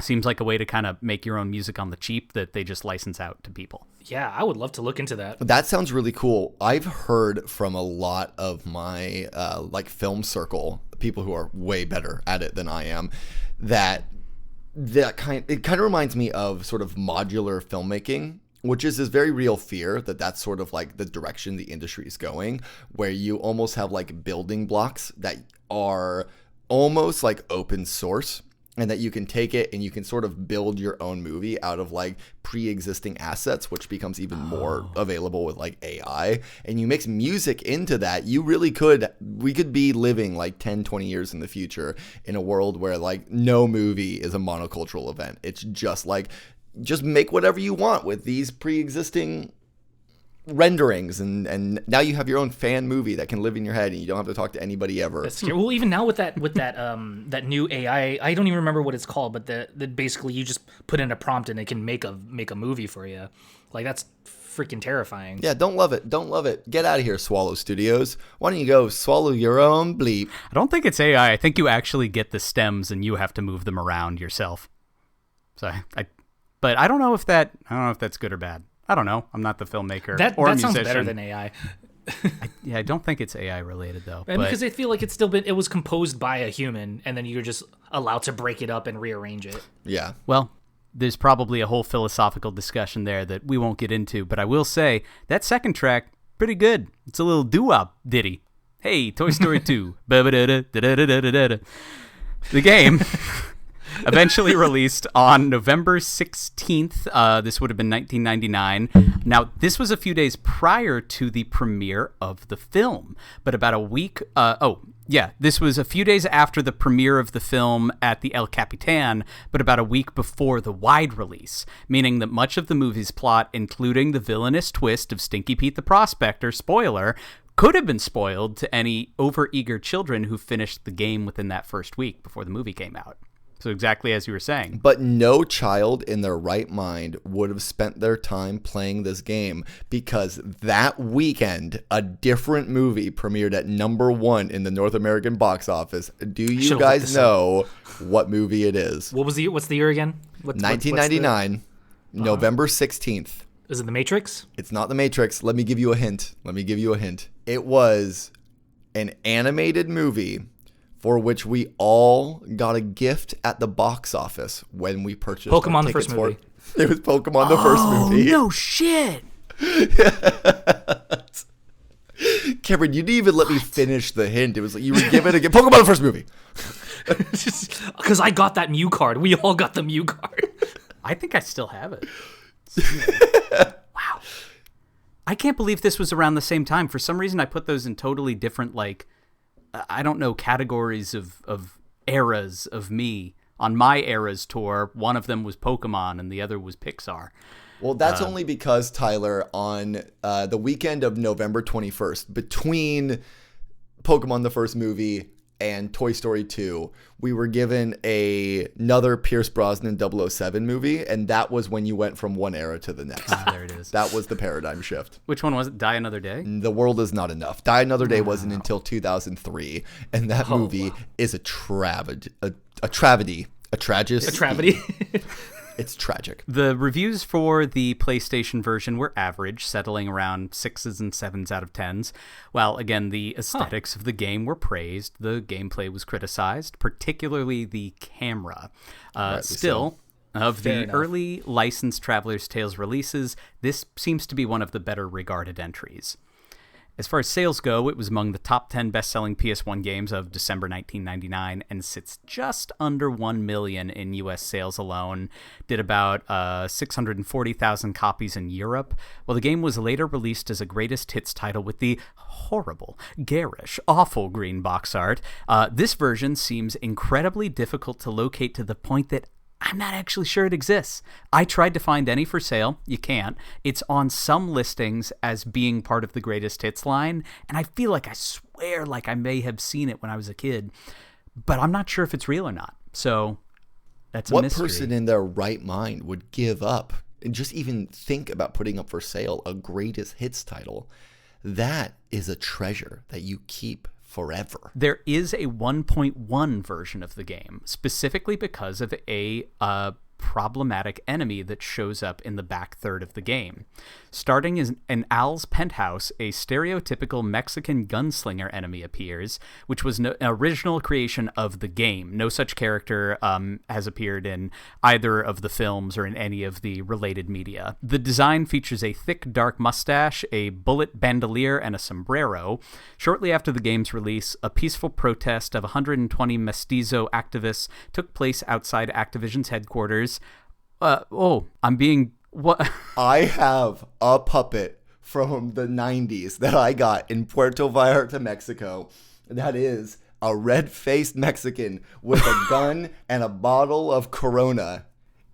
seems like a way to kind of make your own music on the cheap that they just license out to people. Yeah, I would love to look into that. That sounds really cool. I've heard from a lot of my like film circle, people who are way better at it than I am, it kind of reminds me of sort of modular filmmaking, which is this very real fear that that's sort of like the direction the industry is going, where you almost have like building blocks that are almost like open source, and that you can take it and you can sort of build your own movie out of like pre-existing assets, which becomes even more available with like AI. And you mix music into that, we could be living like 10, 20 years in the future in a world where like no movie is a monocultural event. It's just like, just make whatever you want with these pre-existing renderings, and now you have your own fan movie that can live in your head and you don't have to talk to anybody ever. That's scary. Well, even now with that that new AI, I don't even remember what it's called, but that basically you just put in a prompt and it can make a movie for you. Like, that's freaking terrifying. Yeah, don't love it. Get out of here, Swallow Studios. Why don't you go swallow your own bleep? I don't think it's AI. I think you actually get the stems and you have to move them around yourself. But I don't know if that's good or bad. I don't know. I'm not the filmmaker That or musician. sounds better than AI. I don't think it's AI related though. And because I feel like it was composed by a human, and then you're just allowed to break it up and rearrange it. Yeah. Well, there's probably a whole philosophical discussion there that we won't get into, but I will say that second track, pretty good. It's a little doo-wop ditty. Hey, Toy Story 2. The game eventually released on November 16th. This would have been 1999. Now, this was a few days prior to the premiere of the film, but about a week... this was a few days after the premiere of the film at the El Capitan, but about a week before the wide release, meaning that much of the movie's plot, including the villainous twist of Stinky Pete the Prospector, spoiler, could have been spoiled to any overeager children who finished the game within that first week before the movie came out. So exactly as you were saying. But no child in their right mind would have spent their time playing this game, because that weekend, a different movie premiered at #1 in the North American box office. Do you guys know what movie it is? What's the year again? 1999, November 16th. Is it The Matrix? It's not The Matrix. Let me give you a hint. It was an animated movie for which we all got a gift at the box office when we purchased Pokemon the first movie. It was Pokemon the first movie. Oh, no shit. Cameron, you didn't even let me finish the hint. It was like you were given a gift. Pokemon the first movie. Because I got that Mew card. We all got the Mew card. I think I still have it. Wow. I can't believe this was around the same time. For some reason, I put those in totally different, like, I don't know, categories of eras of me on my era's tour, one of them was Pokemon and the other was Pixar. Well, that's only because, Tyler, on the weekend of November 21st, between Pokemon the first movie and Toy Story 2, we were given another Pierce Brosnan 007 movie, and that was when you went from one era to the next. There it is. That was the paradigm shift. Which one was it? Die Another Day? The World Is Not Enough. Die Another Day wasn't until 2003, and that movie is a tragedy. A tragedy. It's tragic. The reviews for the PlayStation version were average, settling around 6s and 7s out of 10s. While, again, the aesthetics of the game were praised, the gameplay was criticized, particularly the camera. Still, of the early licensed Traveler's Tales releases, this seems to be one of the better regarded entries. As far as sales go, it was among the top 10 best-selling PS1 games of December 1999 and sits just under 1 million in U.S. sales alone. Did about 640,000 copies in Europe, while the game was later released as a greatest hits title with the horrible, garish, awful green box art. This version seems incredibly difficult to locate to the point that I'm not actually sure it exists. I tried to find any for sale. You can't. It's on some listings as being part of the greatest hits line, and I feel like I swear like I may have seen it when I was a kid, but I'm not sure if it's real or not. So that's a mystery. What person in their right mind would give up and just even think about putting up for sale a greatest hits title? That is a treasure that you keep forever. There is a 1.1 version of the game, specifically because of a problematic enemy that shows up in the back third of the game. Starting in Al's penthouse, a stereotypical Mexican gunslinger enemy appears, which was an original creation of the game. No such character has appeared in either of the films or in any of the related media. The design features a thick, dark mustache, a bullet bandolier, and a sombrero. Shortly after the game's release, a peaceful protest of 120 mestizo activists took place outside Activision's headquarters. What? I have a puppet from the 90s that I got in Puerto Vallarta, Mexico. That is a red-faced Mexican with a gun and a bottle of Corona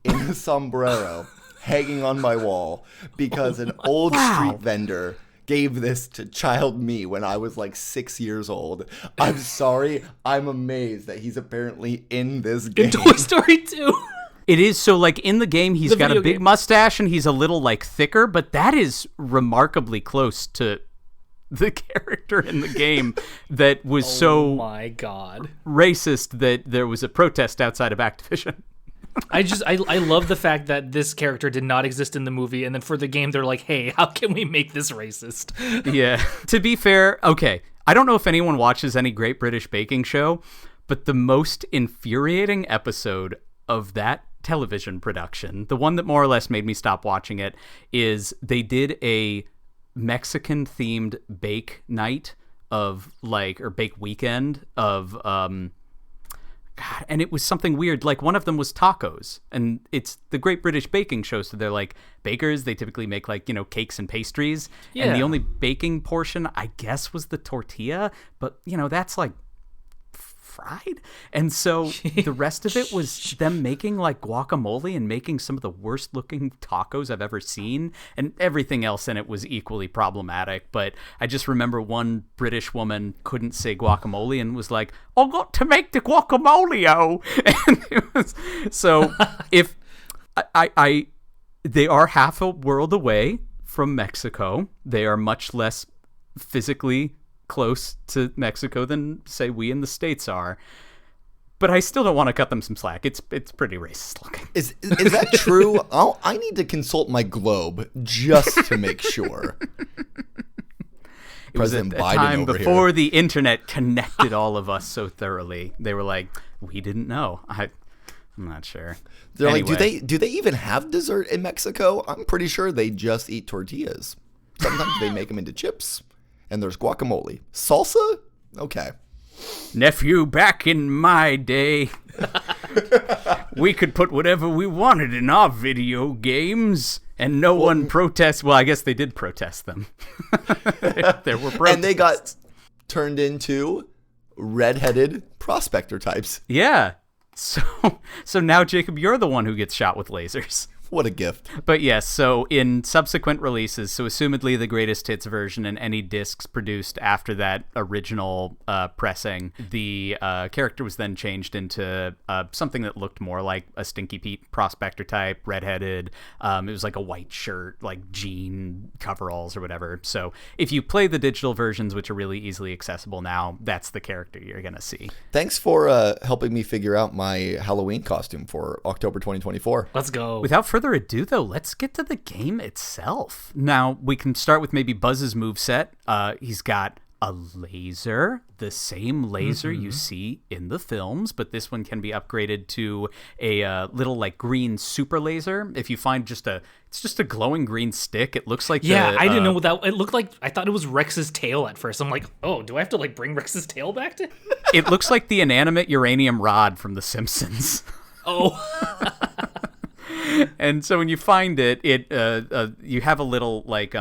in a sombrero hanging on my wall because an old street vendor gave this to child me when I was like 6 years old. I'm sorry. I'm amazed that he's apparently in this game. In Toy Story 2. It is, so like in the game, he's got a big mustache and he's a little like thicker, but that is remarkably close to the character in the game that was so my God. Racist that there was a protest outside of Activision. I love the fact that this character did not exist in the movie, and then for the game, they're like, hey, how can we make this racist? Yeah. To be fair, okay, I don't know if anyone watches any Great British Baking Show, but the most infuriating episode of that television production, the one that more or less made me stop watching it, is they did a Mexican themed bake night of like, or bake weekend of God, and it was something weird. Like one of them was tacos, and it's the Great British Baking Show, so they're like bakers. They typically make like, you know, cakes and pastries. Yeah. And the only baking portion, I guess, was the tortilla, but you know, that's like fried. And so the rest of it was them making like guacamole and making some of the worst looking tacos I've ever seen, and everything else in it was equally problematic. But I just remember one British woman couldn't say guacamole and was like, I got to make the guacamole-o. And it was, so if they are half a world away from Mexico, they are much less physically close to Mexico than, say, we in the States are. But I still don't want to cut them some slack. It's pretty racist looking. Is that true? I need to consult my globe just to make sure. It was a time before the internet connected all of us so thoroughly. They were like, we didn't know. I'm not sure. They're anyway. Like, do they even have dessert in Mexico? I'm pretty sure they just eat tortillas. Sometimes they make them into chips. And there's guacamole. Salsa? Okay. Nephew, back in my day, we could put whatever we wanted in our video games, and no one protests. Well, I guess they did protest them. There were protests. And they got turned into redheaded prospector types. Yeah. So now, Jacob, you're the one who gets shot with lasers. What a gift. But yes, so in subsequent releases, so assumedly the greatest hits version and any discs produced after that original pressing, the character was then changed into something that looked more like a Stinky Pete prospector type, redheaded. It was like a white shirt, like jean coveralls or whatever. So if you play the digital versions, which are really easily accessible now, that's the character you're going to see. Thanks for helping me figure out my Halloween costume for October 2024. Let's go. Without further ado, though, let's get to the game itself. Now, we can start with maybe Buzz's moveset. He's got a laser, the same laser you see in the films, but this one can be upgraded to a little like green super laser. If you find it's just a glowing green stick. It looks like I didn't know what that. It looked like. I thought it was Rex's tail at first. I'm like, oh, do I have to like bring Rex's tail back to? It looks like the inanimate uranium rod from The Simpsons. Oh. And so when you find it, you have a little like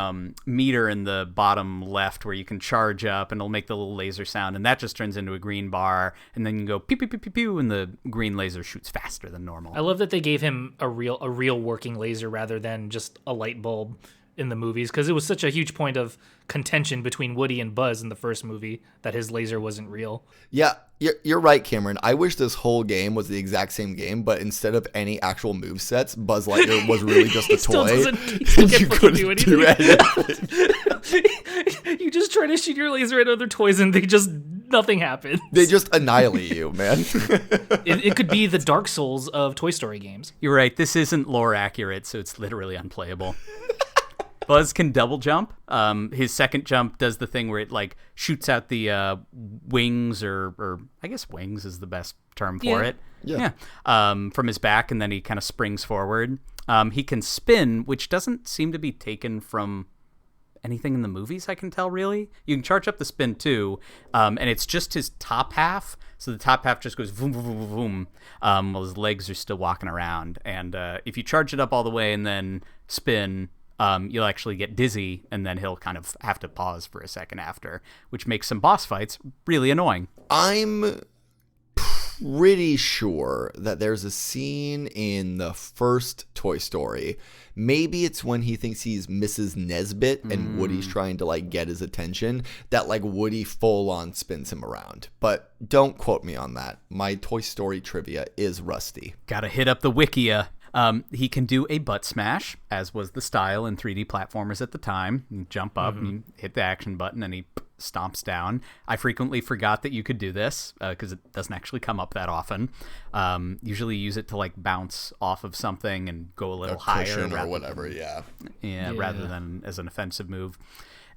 meter in the bottom left where you can charge up, and it'll make the little laser sound, and that just turns into a green bar, and then you go pew pew pew pew pew, and the green laser shoots faster than normal. I love that they gave him a real working laser rather than just a light bulb in the movies, because it was such a huge point of contention between Woody and Buzz in the first movie that his laser wasn't real. Yeah, you're right, Cameron. I wish this whole game was the exact same game, but instead of any actual movesets, Buzz Lightyear was really just a toy. He still can't You fucking couldn't do anything. anything. You just try to shoot your laser at other toys and nothing happens. They just annihilate you, man. It could be the Dark Souls of Toy Story games. You're right. This isn't lore accurate, so it's literally unplayable. Buzz can double jump. His second jump does the thing where it like shoots out the wings, or I guess wings is the best term for it. Yeah. From his back, and then he kind of springs forward. He can spin, which doesn't seem to be taken from anything in the movies, I can tell, really. You can charge up the spin too, and it's just his top half. So the top half just goes boom, boom, boom, boom, while his legs are still walking around. And if you charge it up all the way and then spin, you'll actually get dizzy, and then he'll kind of have to pause for a second after, which makes some boss fights really annoying. I'm pretty sure that there's a scene in the first Toy Story. Maybe it's when he thinks he's Mrs. Nesbit and Woody's trying to like get his attention, that like Woody full on spins him around. But don't quote me on that. My Toy Story trivia is rusty. Gotta hit up the Wikia. He can do a butt smash, as was the style in 3D platformers at the time. You jump up and you hit the action button, and he stomps down. I frequently forgot that you could do this because it doesn't actually come up that often. Usually use it to like bounce off of something and go a little higher or whatever. Rather than as an offensive move.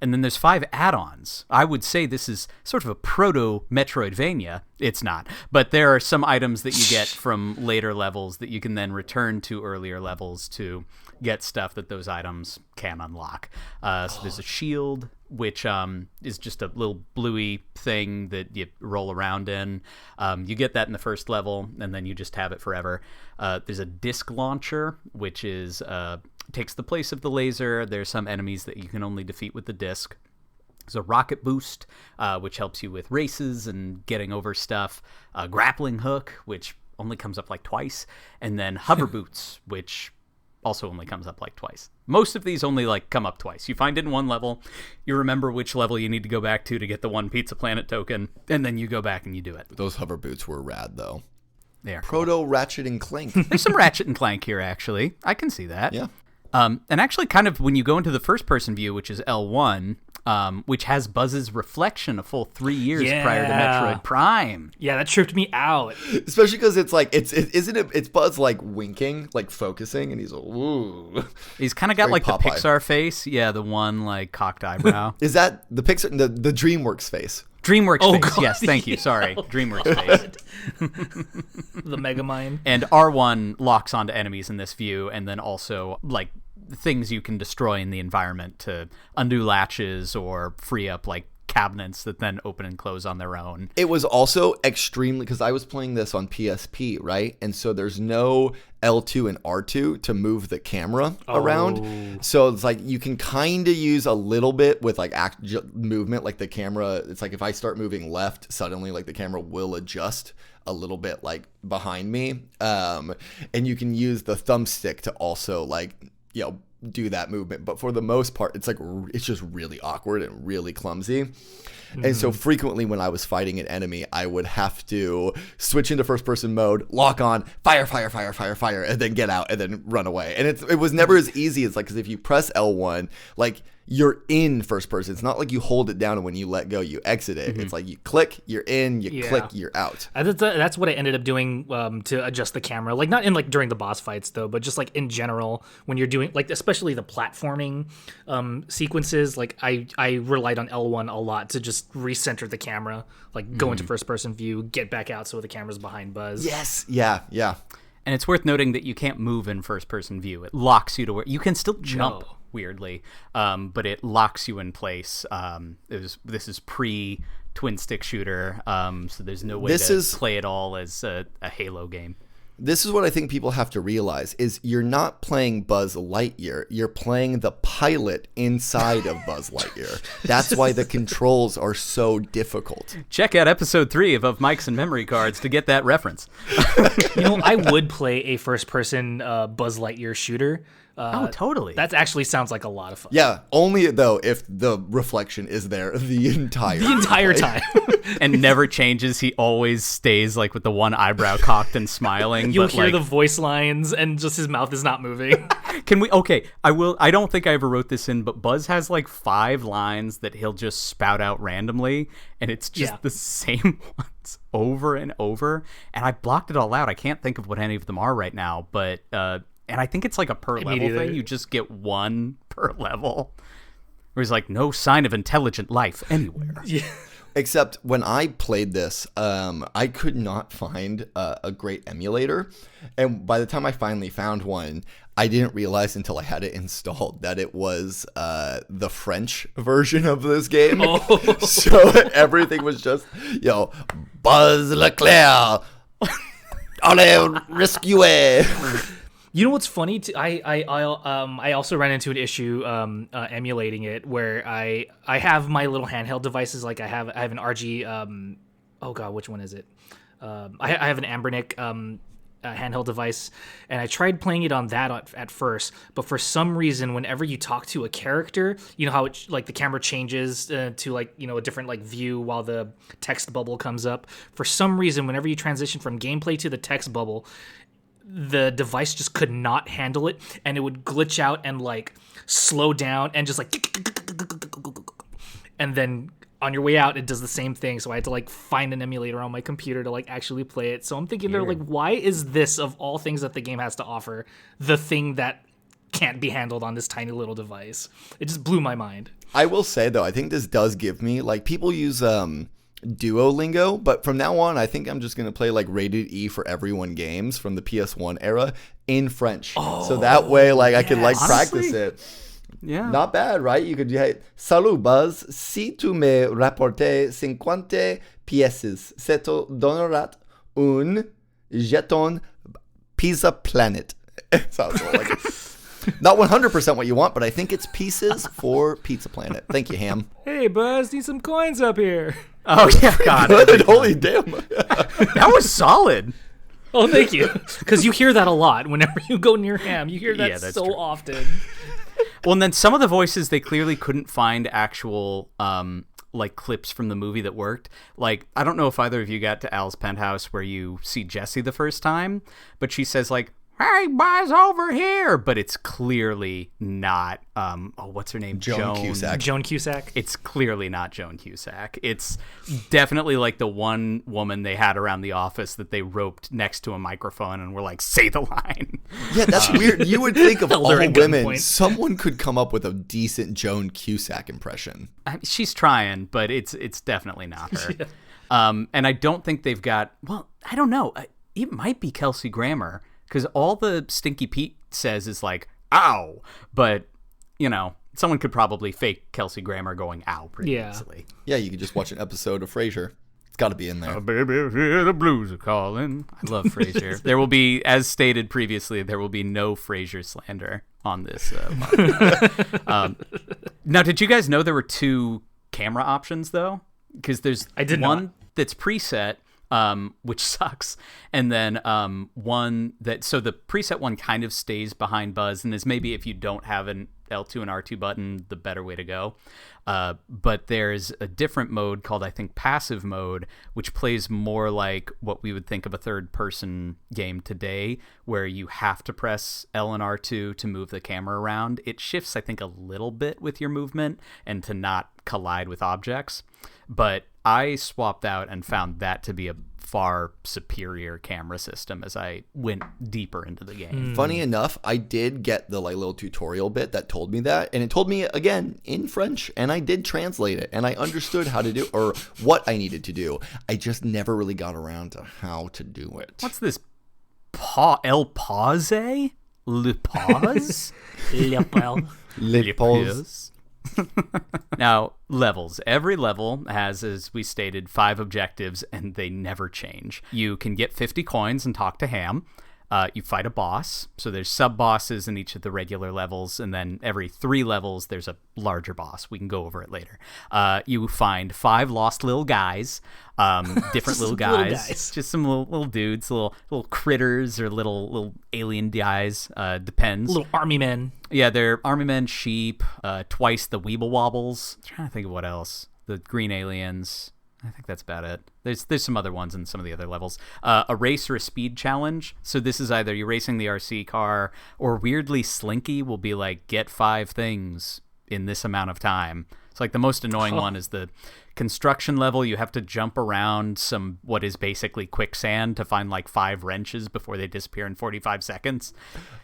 And then there's 5 add-ons. I would say this is sort of a proto-Metroidvania. It's not. But there are some items that you get from later levels that you can then return to earlier levels to get stuff that those items can unlock. So there's a shield, which is just a little bluey thing that you roll around in. You get that in the first level, and then you just have it forever. There's a disc launcher, which is... takes the place of the laser. There's some enemies that you can only defeat with the disc. There's a rocket boost, which helps you with races and getting over stuff. A grappling hook, which only comes up like twice. And then hover boots, which also only comes up like twice. Most of these only like come up twice. You find it in one level, you remember which level you need to go back to get the one Pizza Planet token, and then you go back and you do it. Those hover boots were rad, though. They are Proto Ratchet and Clank. There's some Ratchet and Clank here, actually. I can see that. Yeah. And actually, kind of when you go into the first-person view, which is L1, which has Buzz's reflection a full 3 years prior to Metroid Prime. Yeah, that tripped me out. Especially because it's like it's Buzz like winking, like focusing, and he's like, ooh. He's kind of got like Popeye. the Pixar face. Yeah, the one like cocked eyebrow. Is that the Pixar, the DreamWorks face? DreamWorks face. God, Yes, thank you. Sorry, DreamWorks face. The Megamind. And R1 locks onto enemies in this view, and then also like things you can destroy in the environment to undo latches or free up like cabinets that then open and close on their own. It was also extremely, because I was playing this on PSP, right? And so there's no L2 and R2 to move the camera around. So it's like you can kind of use a little bit with like movement, like the camera. It's like if I start moving left, suddenly like the camera will adjust a little bit like behind me. And you can use the thumbstick to also like, do that movement. But for the most part, it's just really awkward and really clumsy. And so frequently when I was fighting an enemy, I would have to switch into first person mode, lock on, fire, and then get out and then run away. And it was never as easy as like, because if you press L1, like you're in first person. It's not like you hold it down and when you let go, you exit it. It's like you click, you're in, you click, you're out. That's what I ended up doing to adjust the camera. Like not in like during the boss fights though, but just like in general when you're doing like especially the platforming sequences. Like I relied on L1 a lot to just recenter the camera, like go into first person view, get back out so the camera's behind Buzz. Yes, yeah. And it's worth noting that you can't move in first person view. It locks you to where you can still jump. Weirdly, but it locks you in place. This is pre twin stick shooter, so there's no way to play it all as a Halo game. This is what I think people have to realize is you're not playing Buzz Lightyear. You're playing the pilot inside of Buzz Lightyear. That's why the controls are so difficult. Check out episode 3 of Mics and Memory Cards to get that reference. I would play a first-person Buzz Lightyear shooter. Totally. That actually sounds like a lot of fun. Yeah, only though if the reflection is there the entire time. And never changes. He always stays like with the one eyebrow cocked and smiling. You'll hear the voice lines and just his mouth is not moving. Can we? Okay, I don't think I ever wrote this in, but Buzz has like 5 lines that he'll just spout out randomly, and it's just the same ones over and over. And I blocked it all out. I can't think of what any of them are right now, but and I think it's like a per level thing. You just get 1 per level. Where he's like, no sign of intelligent life anywhere. Yeah. Except when I played this, I could not find a great emulator. And by the time I finally found one, I didn't realize until I had it installed that it was the French version of this game. Oh. So everything was just, Buzz Leclerc, allez, rescue. You know what's funny? I also ran into an issue emulating it where I have my little handheld devices. Like I have an RG. Oh god, which one is it? I have an Ambernic handheld device, and I tried playing it on that at first. But for some reason, whenever you talk to a character, you know how it, like the camera changes to like a different like view while the text bubble comes up. For some reason, whenever you transition from gameplay to the text bubble, the device just could not handle it, and it would glitch out and like slow down and just like, and then on your way out it does the same thing. So I had to like find an emulator on my computer to like actually play it. So I'm thinking they're like, why is this, of all things that the game has to offer, the thing that can't be handled on this tiny little device? It just blew my mind. I will say though, I think this does give me, like, people use Duolingo, but from now on I think I'm just gonna play like rated E for everyone games from the PS1 era in French, so that way like I could like practice it. Yeah, not bad, right? You could, hey, salut Buzz, si tu me rapportes 50 pièces, ça te donnera un jeton Pizza Planet. Sounds like not 100% what you want, but I think it's pieces for Pizza Planet. Thank you, Ham. Hey Buzz, need some coins up here. Oh yeah, God, holy damn. That was solid. Oh, thank you. Because you hear that a lot whenever you go near Ham. You hear that so true. Often. Well, and then some of the voices, they clearly couldn't find actual like clips from the movie that worked. Like, I don't know if either of you got to Al's penthouse where you see Jessie the first time, but she says like, "Hey, Buzz, over here," but it's clearly not. What's her name? Joan Cusack. Joan Cusack. It's clearly not Joan Cusack. It's definitely like the one woman they had around the office that they roped next to a microphone and were like, "Say the line." Yeah, that's weird. You would think of all women, someone could come up with a decent Joan Cusack impression. She's trying, but it's definitely not her. Yeah. And I don't think they've got. Well, I don't know. It might be Kelsey Grammer. Because all the Stinky Pete says is like, "Ow," but, someone could probably fake Kelsey Grammer going "ow" pretty easily. Yeah, you could just watch an episode of Frasier. It's got to be in there. Oh, baby, hear the blues are calling. I love Frasier. There will be, as stated previously, there will be no Frasier slander on this podcast. Now, did you guys know there were 2 camera options, though? Because there's one that's preset, which sucks. And then one that, so the preset one kind of stays behind Buzz and is maybe, if you don't have an L2 and R2 button, the better way to go. But there's a different mode called, I think, passive mode, which plays more like what we would think of a third-person game today, where you have to press L and R2 to move the camera around. It shifts, I think, a little bit with your movement and to not collide with objects. But I swapped out and found that to be a far superior camera system as I went deeper into the game. Funny enough, I did get the little tutorial bit that told me that, and it told me again in French, and I did translate it, and I understood how to do, or what I needed to do. I just never really got around to how to do it. What's this? El pause? Le pause? Le pause. Now, levels. Every level has, as we stated, 5 objectives, and they never change. You can get 50 coins and talk to Ham. You fight a boss. So there's sub-bosses in each of the regular levels, and then every 3 levels, there's a larger boss. We can go over it later. You find 5 lost little guys, different little guys. Just some little dudes, little critters or little alien guys. Depends. Little army men. Yeah, they're army men, sheep, twice the Weeble Wobbles. I'm trying to think of what else. The green aliens. I think that's about it. There's some other ones in some of the other levels. A race or a speed challenge. So this is either you're racing the RC car, or weirdly Slinky will be like, get 5 things in this amount of time. It's like the most annoying one is the construction level. You have to jump around some what is basically quicksand to find like 5 wrenches before they disappear in 45 seconds.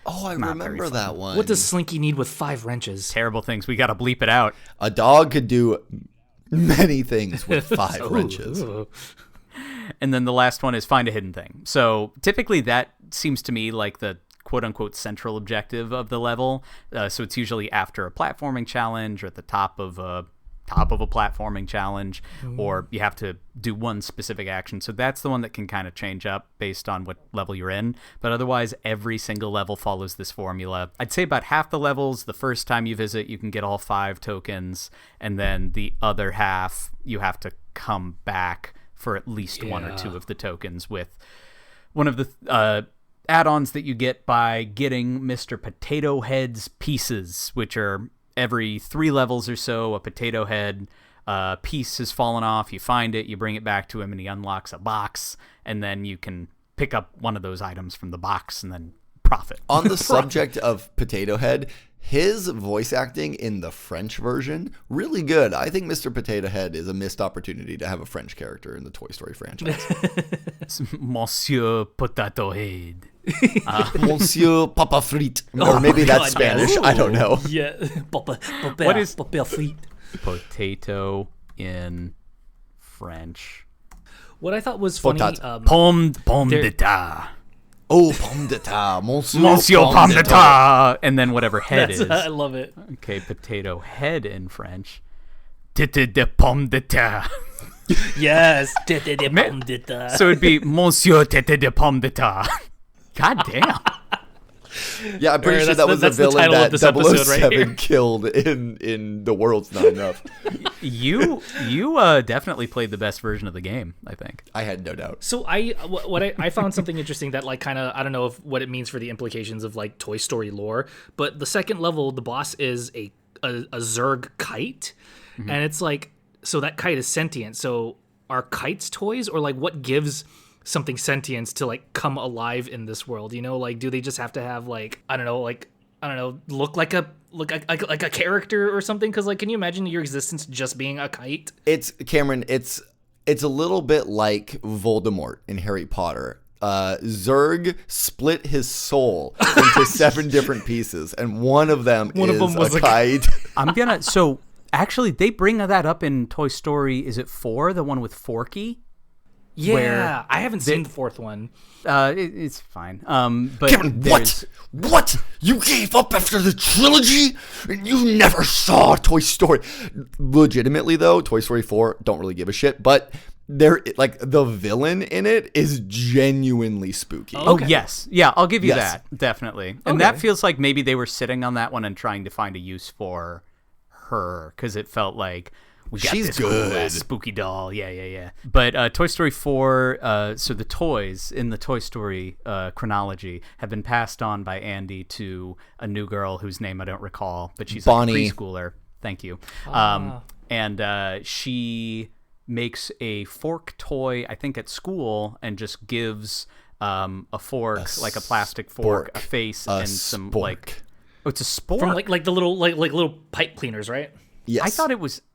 Oh, I remember that one. What does Slinky need with 5 wrenches? Terrible things. We got to bleep it out. A dog could do many things with 5 wrenches. And then the last one is find a hidden thing. So typically that seems to me like the quote-unquote central objective of the level. So it's usually after a platforming challenge or at the top of a platforming challenge, or you have to do one specific action. So that's the one that can kind of change up based on what level you're in. But otherwise, every single level follows this formula. I'd say about half the levels, the first time you visit, you can get all 5 tokens, and then the other half, you have to come back for at least 1 or 2 of the tokens, with one of the add-ons that you get by getting Mr. Potato Head's pieces, which are every 3 levels or so, a potato head piece has fallen off. You find it, you bring it back to him, and he unlocks a box, and then you can pick up one of those items from the box and then profit. On the subject of Potato Head, his voice acting in the French version, really good. I think Mr. Potato Head is a missed opportunity to have a French character in the Toy Story franchise. Monsieur Potato Head. Monsieur Papa Frite. Or maybe that's Spanish. Yeah. I don't know. Yeah. What is Papa Frite? Potato in French? What I thought was funny... Pomme de terre. Oh, pomme de terre. Monsieur pomme de terre. And then whatever head is. I love it. Okay, potato head in French. Tete de pomme de terre. Yes. Tete de pomme de terre. So it'd be Monsieur Tete de pomme de terre. God damn. Yeah, I'm pretty sure that was a villain that 007 killed in The World's Not Enough. You definitely played the best version of the game, I think. I had no doubt. So I found something interesting that like kind of, I don't know what it means for the implications of like Toy Story lore, but the second level, the boss is a Zurg kite, and it's like, so that kite is sentient. So are kites toys, or like what gives something sentience to like come alive in this world? You know, like do they just have to have like I don't know look like a character or something? Because like, can you imagine your existence just being a kite? It's Cameron. It's a little bit like Voldemort in Harry Potter. Zurg split his soul into 7 different pieces, and one of them was a kite. So actually, they bring that up in Toy Story. Is it 4? The one with Forky? Yeah, I haven't seen the 4th one. It's fine. But Kevin, what? You gave up after the trilogy? You never saw Toy Story. Legitimately, though, Toy Story 4, don't really give a shit. But like the villain in it is genuinely spooky. Oh, yes. Yeah, I'll give you that. Definitely. And that feels like maybe they were sitting on that one and trying to find a use for her, because it felt like, We got She's this good. cool-ass spooky doll. Yeah. But Toy Story 4, so the toys in the Toy Story chronology have been passed on by Andy to a new girl whose name I don't recall, but she's Bonnie. like a preschooler. Thank you. And she makes a fork toy, I think, at school, and just gives a fork, like a plastic fork, a face, and some spork. like. Oh, it's a spork. From like the little like little pipe cleaners, right? Yes. I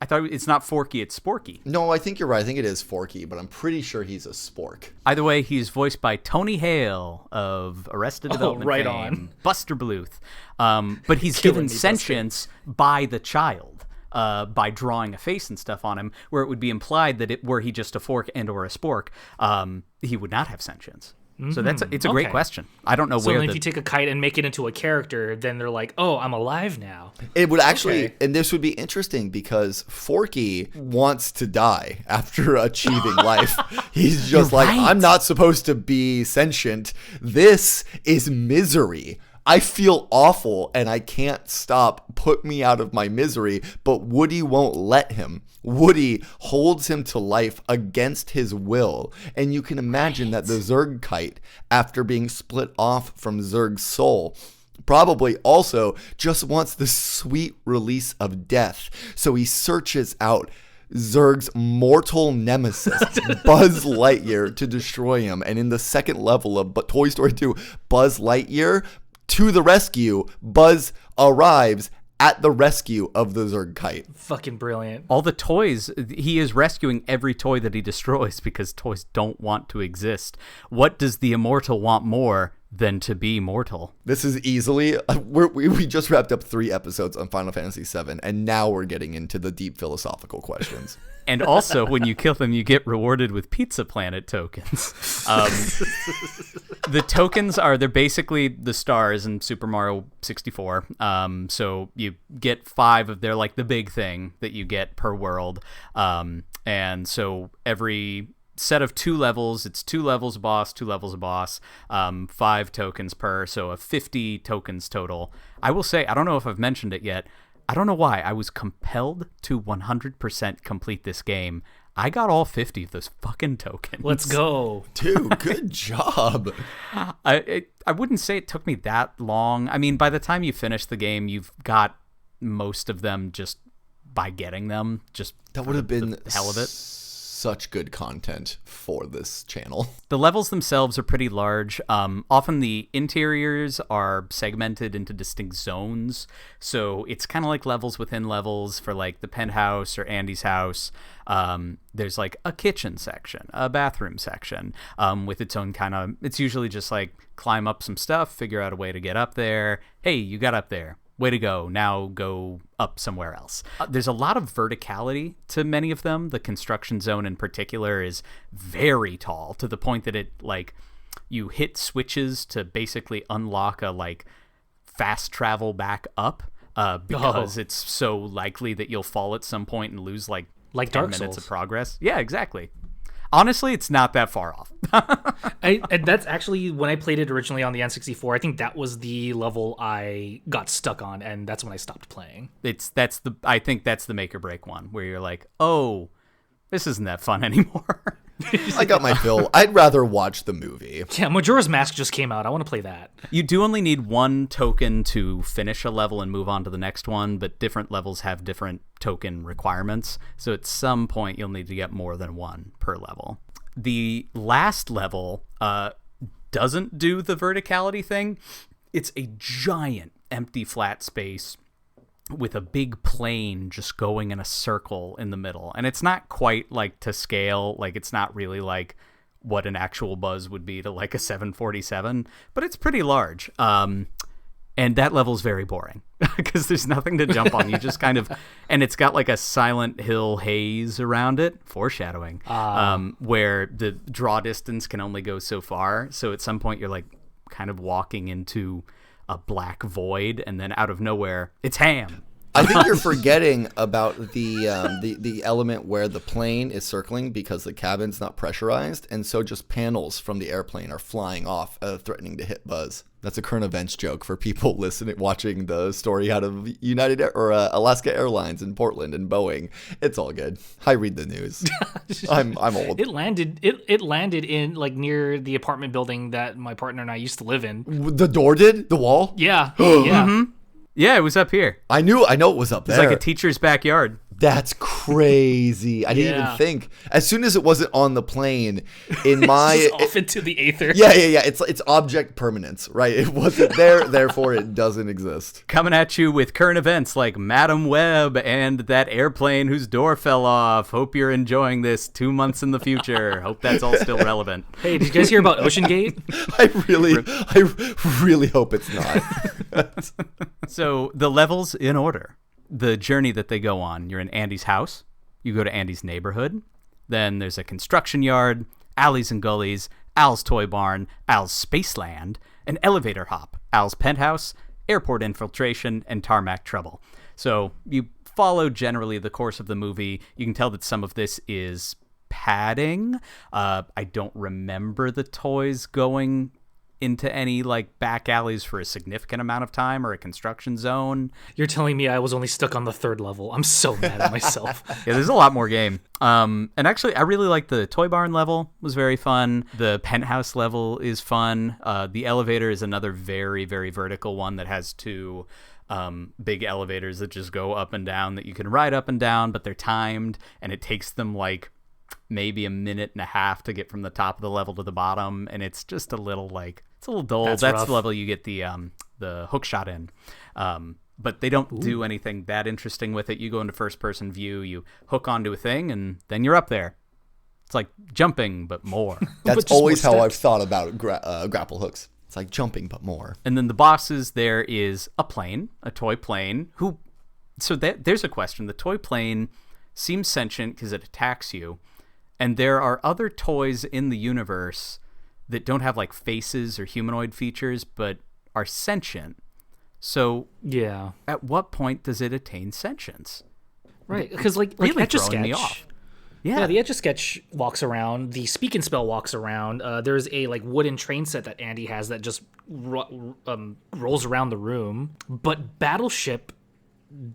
thought it's not Forky, it's Sporky. No, I think you're right. I think it is Forky, but I'm pretty sure he's a spork. Either way, he's voiced by Tony Hale of Arrested Development right fame, on. Buster Bluth. But he's Killing given me, sentience by the child. By drawing a face and stuff on him, where it would be implied that were he just a fork and or a spork, he would not have sentience. So it's a great question. I don't know So where then if you take a kite and make it into a character, then they're like, oh, I'm alive now. It would actually, Okay. and this would be interesting because Forky wants to die after achieving life. He's just like, right. I'm not supposed to be sentient. This is misery. I feel awful and I can't stop. Put me out of my misery. But Woody won't let him. Woody holds him to life against his will. And you can imagine that the Zurg kite, after being split off from Zurg's soul, probably also just wants the sweet release of death. So he searches out Zurg's mortal nemesis, Buzz Lightyear, to destroy him. And in the second level of Toy Story 2, Buzz Lightyear, to the rescue, Buzz arrives at the rescue of the Zurg kite. Fucking brilliant. all the toys, he is rescuing every toy that he destroys because toys don't want to exist. What does the immortal want more than to be mortal? This is easily, we just wrapped up 3 episodes on Final Fantasy VII, and now we're getting into the deep philosophical questions. And also, when you kill them, you get rewarded with Pizza Planet tokens. The tokens they're basically the stars in Super Mario 64. So you get 5 they're like the big thing that you get per world. And so every set of 2 levels, it's 2 levels a boss, 2 levels a boss, 5 tokens per, so a 50 tokens total. I will say, I don't know if I've mentioned it yet, I don't know why, I was compelled to 100% complete this game. I got all 50 of those fucking tokens. Let's go. Dude, good job. I wouldn't say it took me that long. I mean, by the time you finish the game, you've got most of them just by getting them. Just That would have been the hell of it. Such good content for this channel. The levels themselves are pretty large. Often the interiors are segmented into distinct zones. So it's kind of like levels within levels for like the penthouse or Andy's house. There's like a kitchen section, a bathroom section, with its own kind of, it's usually just like climb up some stuff, figure out a way to get up there. Hey, you got up there. Way to go. Now go up somewhere else. There's a lot of verticality to many of them. The construction zone in particular is very tall to the point that it like you hit switches to basically unlock a like fast travel back up because it's so likely that you'll fall at some point and lose like 10 Dark minutes of Souls. progress. Yeah, exactly. Honestly, it's not that far off. And that's actually when I played it originally on the N64. I think that was the level I got stuck on, and that's when I stopped playing. I think that's the make or break one where you're like, oh, this isn't that fun anymore. I got my fill. I'd rather watch the movie. Yeah, Majora's Mask just came out. I want to play that. You do only need 1 token to finish a level and move on to the next one, but different levels have different token requirements. So at some point, you'll need to get more than 1 per level. The last level doesn't do the verticality thing. It's a giant empty flat space with a big plane just going in a circle in the middle. And it's not quite like to scale, like it's not really like what an actual Buzz would be to like a 747, but it's pretty large. And that level's very boring because there's nothing to jump on. You just kind of, and it's got like a Silent Hill haze around it, foreshadowing, where the draw distance can only go so far. So at some point you're like kind of walking into a black void, and then out of nowhere, it's Ham. I think you're forgetting about the element where the plane is circling because the cabin's not pressurized, and so just panels from the airplane are flying off, threatening to hit Buzz. That's a current events joke for people watching the story out of Alaska Airlines in Portland and Boeing. It's all good. I read the news. I'm old. It landed in like near the apartment building that my partner and I used to live in. The door did? The wall? Yeah. Yeah. Mm-hmm. Yeah, it was up here. I know it was up there. It's like a teacher's backyard. That's crazy. I didn't even think. As soon as it wasn't on the plane, in my off into the aether. Yeah. It's object permanence, right? It wasn't there, therefore it doesn't exist. Coming at you with current events like Madam Web and that airplane whose door fell off. Hope you're enjoying this 2 months in the future. Hope that's all still relevant. Hey, did you guys hear about Ocean Gate? I really hope it's not. So the levels in order. The journey that they go on. You're in Andy's house. You go to Andy's neighborhood. Then there's a construction yard, alleys and gullies, Al's toy barn, Al's Spaceland, an elevator hop, Al's penthouse, airport infiltration, and tarmac trouble. So you follow generally the course of the movie. You can tell that some of this is padding. I don't remember the toys going into any like back alleys for a significant amount of time or a construction zone. You're telling me I was only stuck on the 3rd level. I'm so mad at myself. Yeah, there's a lot more game. And actually, I really like the toy barn level. Was very fun. The penthouse level is fun. The elevator is another very, very vertical one that has 2 big elevators that just go up and down that you can ride up and down, but they're timed, and it takes them like maybe a minute and a half to get from the top of the level to the bottom, and it's just a little like it's a little dull. That's rough. the level you get the hook shot in, but they don't do anything that interesting with it. You go into first person view, you hook onto a thing, and then you're up there. It's like jumping, but more. That's But always more how steps. I've thought about grapple hooks. It's like jumping, but more. And then the bosses, there is a plane, a toy plane. There's a question. The toy plane seems sentient because it attacks you. And there are other toys in the universe that don't have like faces or humanoid features, but are sentient. So Yeah. at what point does it attain sentience? Right. Because like Really Etch-a-Sketch. throwing me off. Yeah, the Etch-a-Sketch walks around. The Speak and Spell walks around. There's a like wooden train set that Andy has that just rolls around the room. But Battleship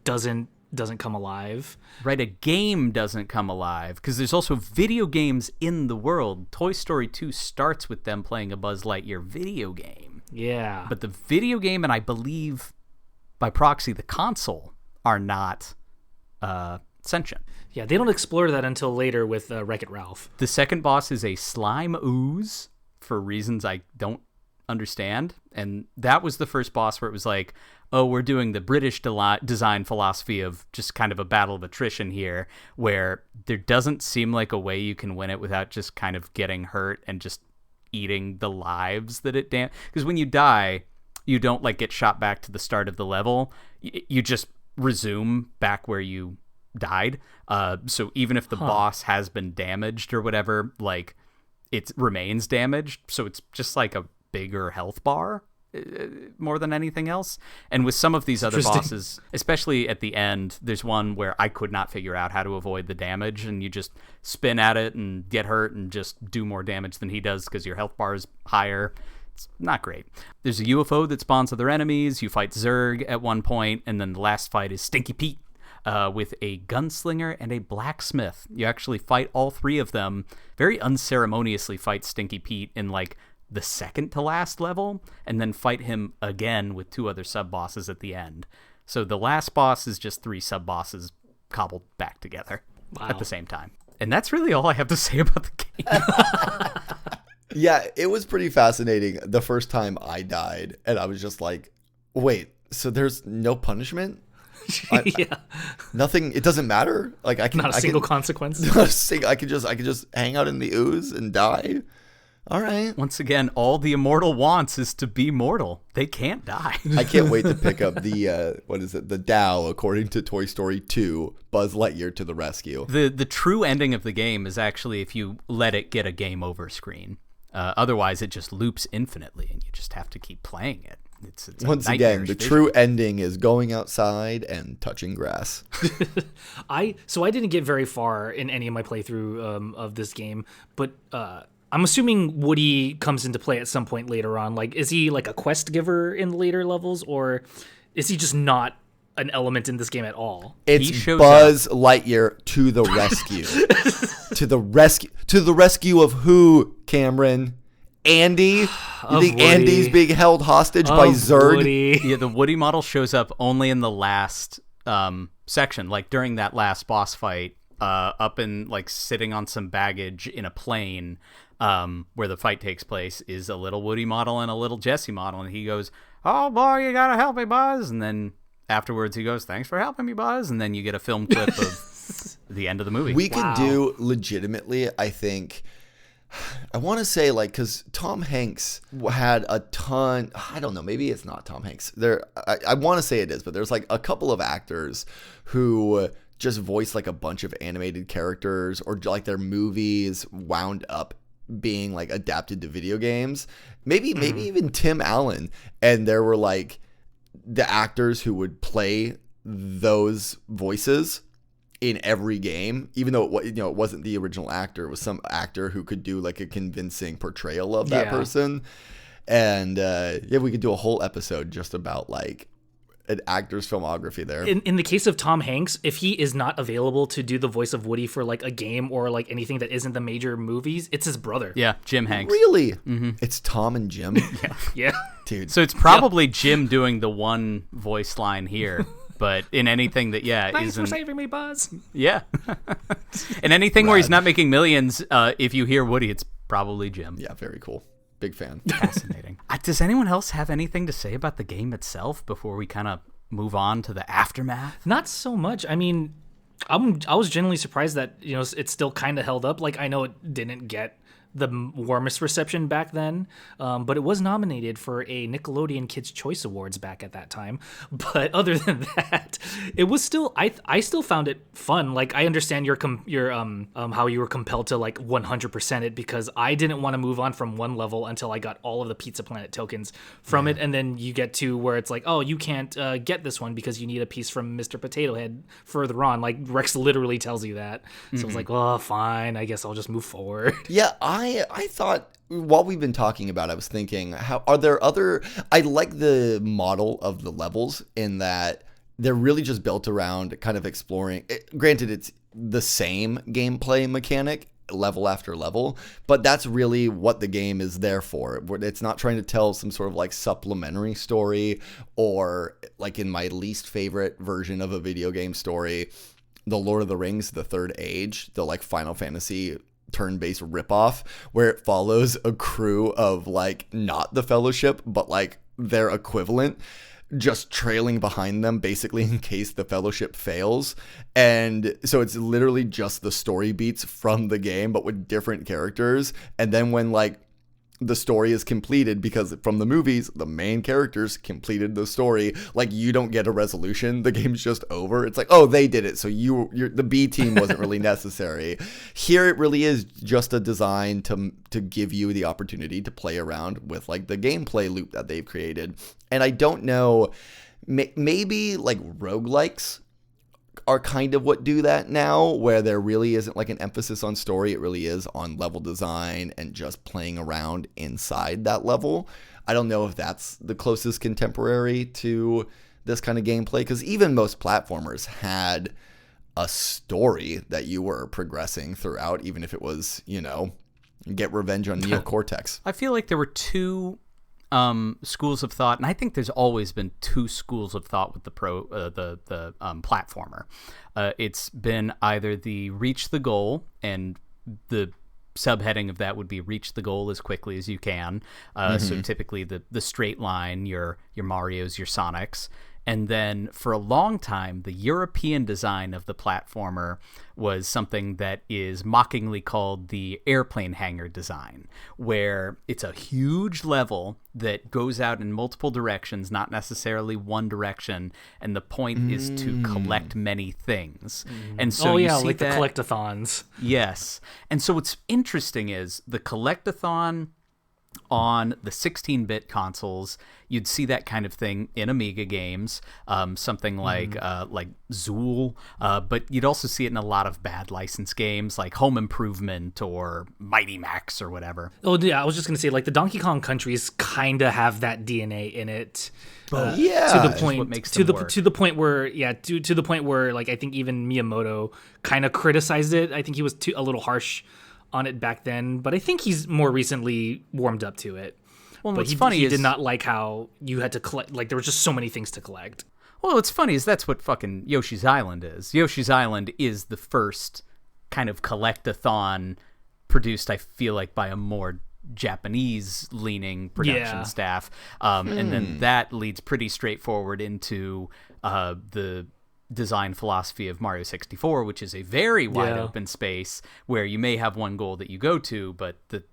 doesn't come alive. Right, a game doesn't come alive because there's also video games in the world. Toy Story 2 starts with them playing a Buzz Lightyear video game. Yeah. But the video game, and I believe by proxy the console, are not sentient. Yeah, they don't explore that until later with Wreck-It Ralph. The second boss is a slime ooze for reasons I don't understand. And that was the first boss where it was like, oh, we're doing the British design philosophy of just kind of a battle of attrition here, where there doesn't seem like a way you can win it without just kind of getting hurt and just eating the lives that it because when you die, you don't like get shot back to the start of the level. You just resume back where you died. So even if the boss has been damaged or whatever, like it remains damaged. So it's just like a bigger health bar more than anything else. And with some of these other bosses, especially at the end, there's one where I could not figure out how to avoid the damage, and you just spin at it and get hurt and just do more damage than he does because your health bar is higher. It's not great. There's a UFO that spawns other enemies. You fight Zurg at one point, and then the last fight is Stinky Pete with a gunslinger and a blacksmith. You actually fight all 3 of them, very unceremoniously fight Stinky Pete in like the second to last level, and then fight him again with 2 other sub-bosses at the end. So the last boss is just 3 sub-bosses cobbled back together at the same time. And that's really all I have to say about the game. Yeah, it was pretty fascinating the first time I died, and I was just like, wait, so there's no punishment? Nothing. It doesn't matter. Like I can Not a single consequence. I could just hang out in the ooze and die. All right. Once again, all the immortal wants is to be mortal. They can't die. I can't wait to pick up the what is it? The Dow, according to Toy Story 2, Buzz Lightyear to the rescue. The true ending of the game is actually if you let it get a game over screen. Otherwise, it just loops infinitely, and you just have to keep playing it. It's Once again, the true ending is going outside and touching grass. I didn't get very far in any of my playthrough of this game, but I'm assuming Woody comes into play at some point later on. Like, is he like a quest giver in the later levels, or is he just not an element in this game at all? It's Buzz Lightyear to the rescue. To the rescue of who, Cameron? Andy? You think Andy's being held hostage by Zurg? Woody. Yeah, the Woody model shows up only in the last section, like during that last boss fight, up in like sitting on some baggage in a plane, where the fight takes place, is a little Woody model and a little Jesse model, and he goes, "Oh boy, you gotta help me, Buzz," and then afterwards he goes, "Thanks for helping me, Buzz," and then you get a film clip of the end of the movie. We could do legitimately, I think. I want to say, like, because Tom Hanks had a ton. I don't know. Maybe it's not Tom Hanks. I want to say it is, but there's like a couple of actors who just voice like a bunch of animated characters, or like their movies wound up being like adapted to video games. Maybe even Tim Allen, and there were like the actors who would play those voices in every game, even though it wasn't the original actor. It was some actor who could do like a convincing portrayal of that person. And we could do a whole episode just about like an actor's filmography there. In the case of Tom Hanks, if he is not available to do the voice of Woody for like a game or like anything that isn't the major movies, it's his brother. Yeah, Jim Hanks. Really? Mm-hmm. It's Tom and Jim? Yeah. Dude. So it's probably Jim doing the one voice line here. But in anything that, Thanks isn't... for saving me, Buzz. Yeah. In anything where he's not making millions, if you hear Woody, it's probably Jim. Yeah, very cool. Big fan. Fascinating. Does anyone else have anything to say about the game itself before we kind of move on to the aftermath? Not so much. I mean, I was genuinely surprised that, it still kind of held up. Like, I know it didn't get the warmest reception back then, but it was nominated for a Nickelodeon Kids' Choice Awards back at that time. But other than that, it was still I still found it fun. Like, I understand your how you were compelled to like 100% it, because I didn't want to move on from one level until I got all of the Pizza Planet tokens from it, and then you get to where it's like, oh, you can't get this one because you need a piece from Mr. Potato Head further on. Like, Rex literally tells you that. So I was like, oh, fine, I guess I'll just move forward. Yeah, I thought, while we've been talking about it, I was thinking, I like the model of the levels in that they're really just built around kind of exploring. Granted, it's the same gameplay mechanic level after level, but that's really what the game is there for. It's not trying to tell some sort of like supplementary story, or like in my least favorite version of a video game story, the Lord of the Rings, the Third Age, the like Final Fantasy turn-based ripoff, where it follows a crew of like not the Fellowship but like their equivalent, just trailing behind them basically in case the Fellowship fails. And so it's literally just the story beats from the game but with different characters. And then when like the story is completed, because from the movies the main characters completed the story, like you don't get a resolution, the game's just over. It's like, oh, they did it, so the B team wasn't really necessary. Here it really is just a design to give you the opportunity to play around with like the gameplay loop that they've created. And I don't know, maybe like roguelikes are kind of what do that now, where there really isn't like an emphasis on story. It really is on level design and just playing around inside that level. I don't know if that's the closest contemporary to this kind of gameplay, because even most platformers had a story that you were progressing throughout, even if it was, get revenge on Neocortex. I feel like there were two schools of thought, and I think there's always been two schools of thought with the platformer. It's been either the reach the goal, and the subheading of that would be reach the goal as quickly as you can. So typically the straight line, your Marios, your Sonics. And then for a long time, the European design of the platformer was something that is mockingly called the airplane hangar design, where it's a huge level that goes out in multiple directions, not necessarily one direction, and the point is to collect many things. And so you see like that, the collectathons. Yes. And so what's interesting is the collectathon on the 16-bit consoles, you'd see that kind of thing in Amiga games, something like Zool, but you'd also see it in a lot of bad license games like Home Improvement or Mighty Max or whatever. Oh yeah, I was just gonna say, like, the Donkey Kong countries kind of have that DNA in it. To the point, what makes them work. to the point where like I think even Miyamoto kind of criticized it. I think he was a little harsh on it back then, but I think he's more recently warmed up to it. Well, but what's funny he is did not like how you had to collect. Like, there were just so many things to collect. Well, what's funny is that's what fucking Yoshi's Island is. Yoshi's Island is the first kind of collect-a-thon produced, I feel like, by a more Japanese-leaning production staff. And then that leads pretty straightforward into the design philosophy of Mario 64, which is a very wide open space where you may have one goal that you go to, but the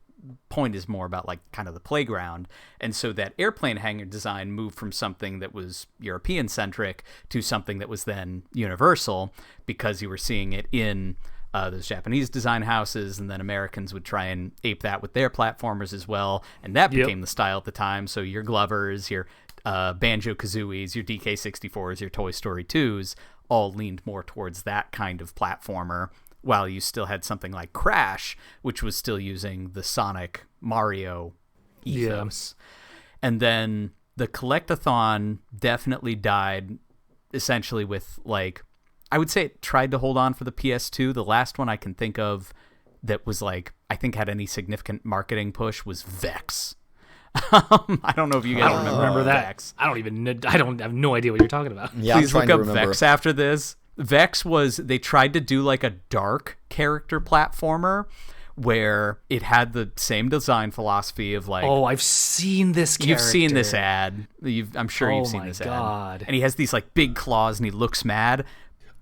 point is more about like kind of the playground. And so that airplane hangar design moved from something that was European centric to something that was then universal, because you were seeing it in those Japanese design houses, and then Americans would try and ape that with their platformers as well, and that became the style at the time. So your Glovers, your Banjo-Kazooies, your DK64s, your Toy Story 2s all leaned more towards that kind of platformer, while you still had something like Crash, which was still using the Sonic Mario ethos. And then the collect-a-thon definitely died essentially with, like, I would say it tried to hold on for the PS2. The last one I can think of that was like, I think had any significant marketing push was Vex. I don't know if you guys remember that. Vex. I have no idea what you're talking about. Yeah, Please look up Vex after this. Vex was, they tried to do like a dark character platformer where it had the same design philosophy of like, oh, I've seen this character. You've seen this ad. I'm sure you've seen this ad. And he has these like big claws and he looks mad.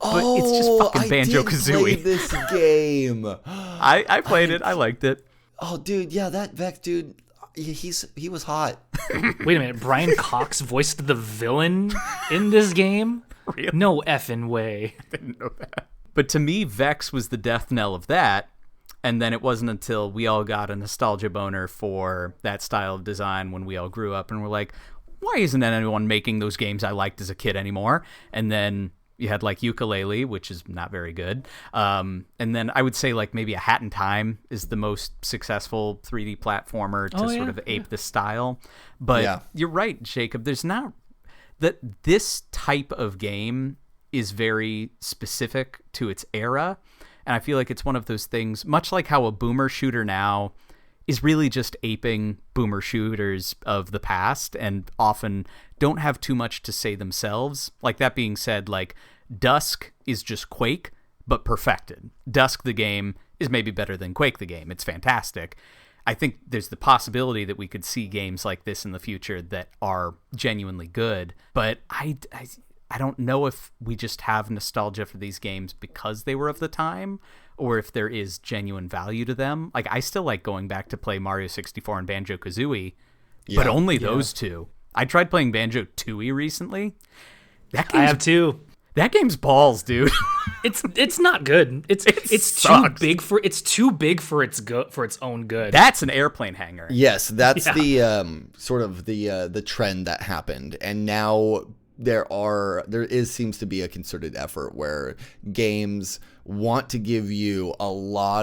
But it's just fucking Banjo-Kazooie. I did play this game. I played it. I liked it. Oh, dude, yeah, that Vex dude, he was hot. Wait a minute, Brian Cox voiced the villain in this game? Really? No effing way. I didn't know that. But to me, Vex was the death knell of that. And then it wasn't until we all got a nostalgia boner for that style of design when we all grew up and were like, why isn't anyone making those games I liked as a kid anymore? And then you had like Yooka-Laylee, which is not very good. And then I would say like maybe A Hat in Time is the most successful 3D platformer to sort of ape the style. But you're right, Jacob. There's not that this type of game is very specific to its era. And I feel like it's one of those things, much like how a boomer shooter now is really just aping boomer shooters of the past and often don't have too much to say themselves. Like, that being said, like, Dusk is just Quake, but perfected. Dusk the game is maybe better than Quake the game. It's fantastic. I think there's the possibility that we could see games like this in the future that are genuinely good, but I don't know if we just have nostalgia for these games because they were of the time, or if there is genuine value to them. Like, I still like going back to play Mario 64 and Banjo-Kazooie, but only those two. I tried playing Banjo-Tooie recently. I have too. That game's balls, dude. It's not good. It's too big for its own good. That's an airplane hangar. Yes, that's the sort of the trend that happened, and now seems to be a concerted effort where games want to give you a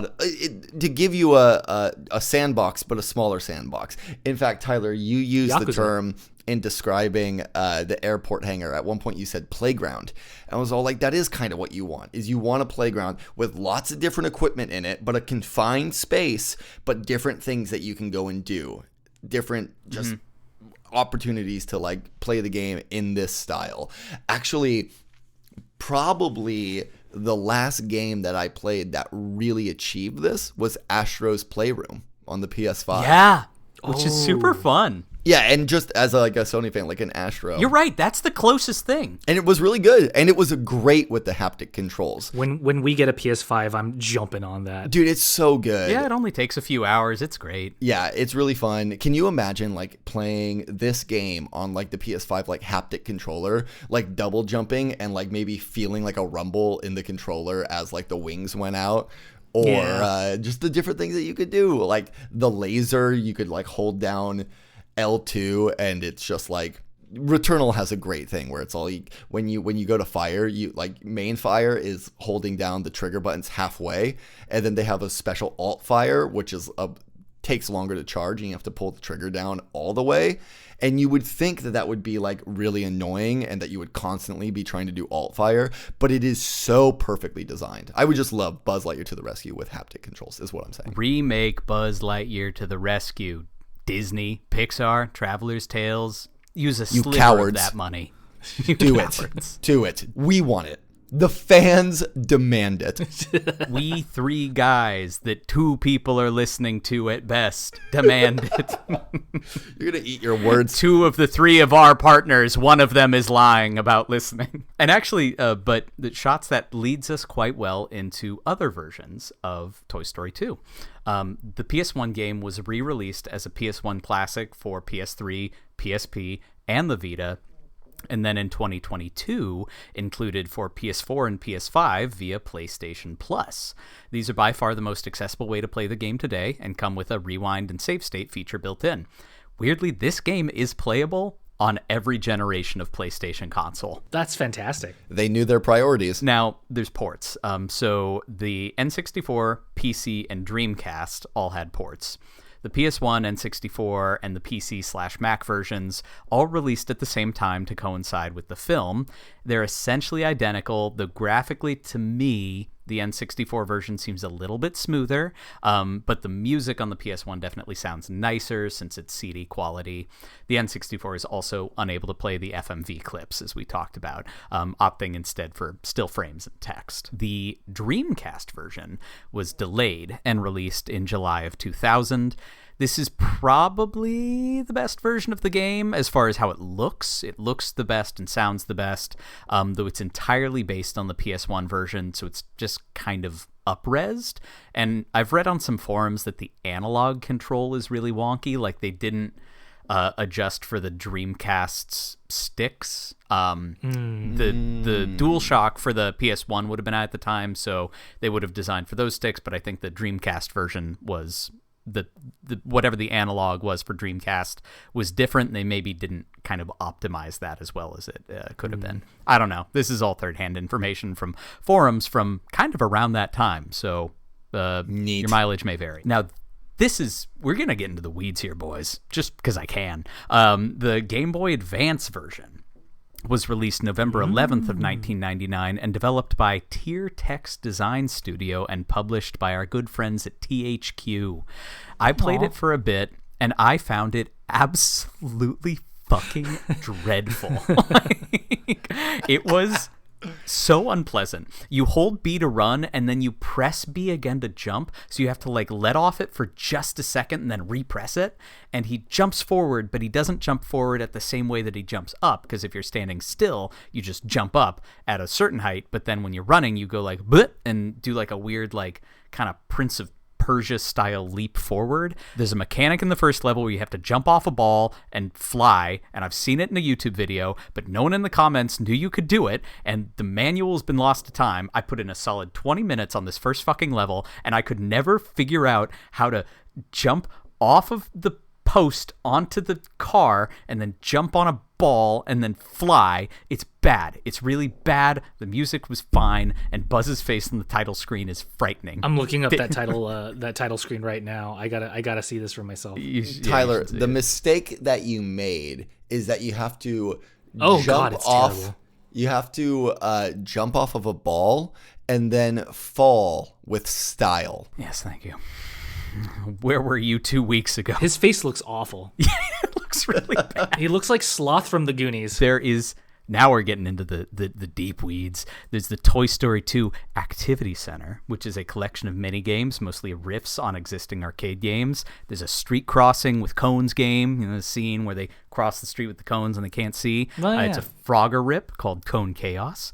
sandbox, but a smaller sandbox. In fact, Tyler, you used the term in describing the airport hangar. At one point you said playground. And I was all like, that is kind of what you want, is you want a playground with lots of different equipment in it, but a confined space, but different things that you can go and do. Different just opportunities to like play the game in this style. Actually, probably the last game that I played that really achieved this was Astro's Playroom on the PS5. Yeah, which is super fun. Yeah, and just as a Sony fan, like an Astro. You're right, that's the closest thing. And it was really good, and it was great with the haptic controls. When we get a PS5, I'm jumping on that. Dude, it's so good. Yeah, it only takes a few hours. It's great. Yeah, it's really fun. Can you imagine like playing this game on like the PS5 like haptic controller, like double jumping and like maybe feeling like a rumble in the controller as like the wings went out? or Yeah. just the different things that you could do. Like the laser, you could like hold down L2 and it's just like Returnal has a great thing where it's all when you go to fire, you like main fire is holding down the trigger buttons halfway, and then they have a special alt fire which is takes longer to charge and you have to pull the trigger down all the way. And you would think that would be like really annoying and that you would constantly be trying to do alt fire, but it is so perfectly designed. I would just love Buzz Lightyear to the rescue with haptic controls is what I'm saying. Remake Buzz Lightyear to the rescue. Disney, Pixar, Traveler's Tales. Use a sliver of that money. Do it. We want it. The fans demand it. We three guys that two people are listening to at best demand it. You're going to eat your words. Two of the three of our partners, one of them is lying about listening. And actually, but the shots that leads us quite well into other versions of Toy Story 2. The PS1 game was re-released as a PS1 classic for PS3, PSP, and the Vita, and then in 2022 included for PS4 and PS5 via PlayStation Plus. These are by far the most accessible way to play the game today and come with a rewind and save state feature built in. Weirdly, this game is playable on every generation of PlayStation console. That's fantastic. They knew their priorities. Now, there's ports. So the N64, PC, and Dreamcast all had ports. The PS1, N64, and the PC/Mac versions all released at the same time to coincide with the film. They're essentially identical, though graphically, to me, the N64 version seems a little bit smoother, but the music on the PS1 definitely sounds nicer since it's CD quality. The N64 is also unable to play the FMV clips, as we talked about, opting instead for still frames and text. The Dreamcast version was delayed and released in July of 2000. This is probably the best version of the game as far as how it looks. It looks the best and sounds the best, though it's entirely based on the PS1 version, so it's just kind of up-resed. And I've read on some forums that the analog control is really wonky, like they didn't adjust for the Dreamcast's sticks. The DualShock for the PS1 would have been out at the time, so they would have designed for those sticks, but I think the Dreamcast version was... The whatever the analog was for Dreamcast was different. They maybe didn't kind of optimize that as well as it could have been. I don't know. This is all third-hand information from forums from kind of around that time, so your mileage may vary. Now, we're going to get into the weeds here, boys, just because I can. The Game Boy Advance version was released November 11th of 1999 and developed by Tier Text Design Studio and published by our good friends at THQ. I played it for a bit and I found it absolutely fucking dreadful. It was so unpleasant. You hold B to run and then you press B again to jump, so you have to like let off it for just a second and then repress it, and he jumps forward, but he doesn't jump forward at the same way that he jumps up, because if you're standing still you just jump up at a certain height, but then when you're running you go like bleh, and do like a weird like kind of Prince of Persia style leap forward. There's a mechanic in the first level where you have to jump off a ball and fly, and I've seen it in a YouTube video, but no one in the comments knew you could do it, and the manual's been lost to time. I put in a solid 20 minutes on this first fucking level, and I could never figure out how to jump off of the post onto the car and then jump on a ball and then fly. It's bad. It's really bad. The music was fine, and Buzz's face on the title screen is frightening. I'm looking up that title screen right now. I gotta see this for myself. Tyler, the mistake that you made is that you have to jump off. Terrible. You have to jump off of a ball and then fall with style. Yes, thank you. Where were you 2 weeks ago? His face looks awful. Yeah, it looks really bad. He looks like Sloth from the Goonies. Now we're getting into the deep weeds. There's the Toy Story 2 Activity Center, which is a collection of mini games, mostly riffs on existing arcade games. There's a street crossing with cones game, a scene where they cross the street with the cones and they can't see. Oh, yeah. It's a Frogger rip called Cone Chaos.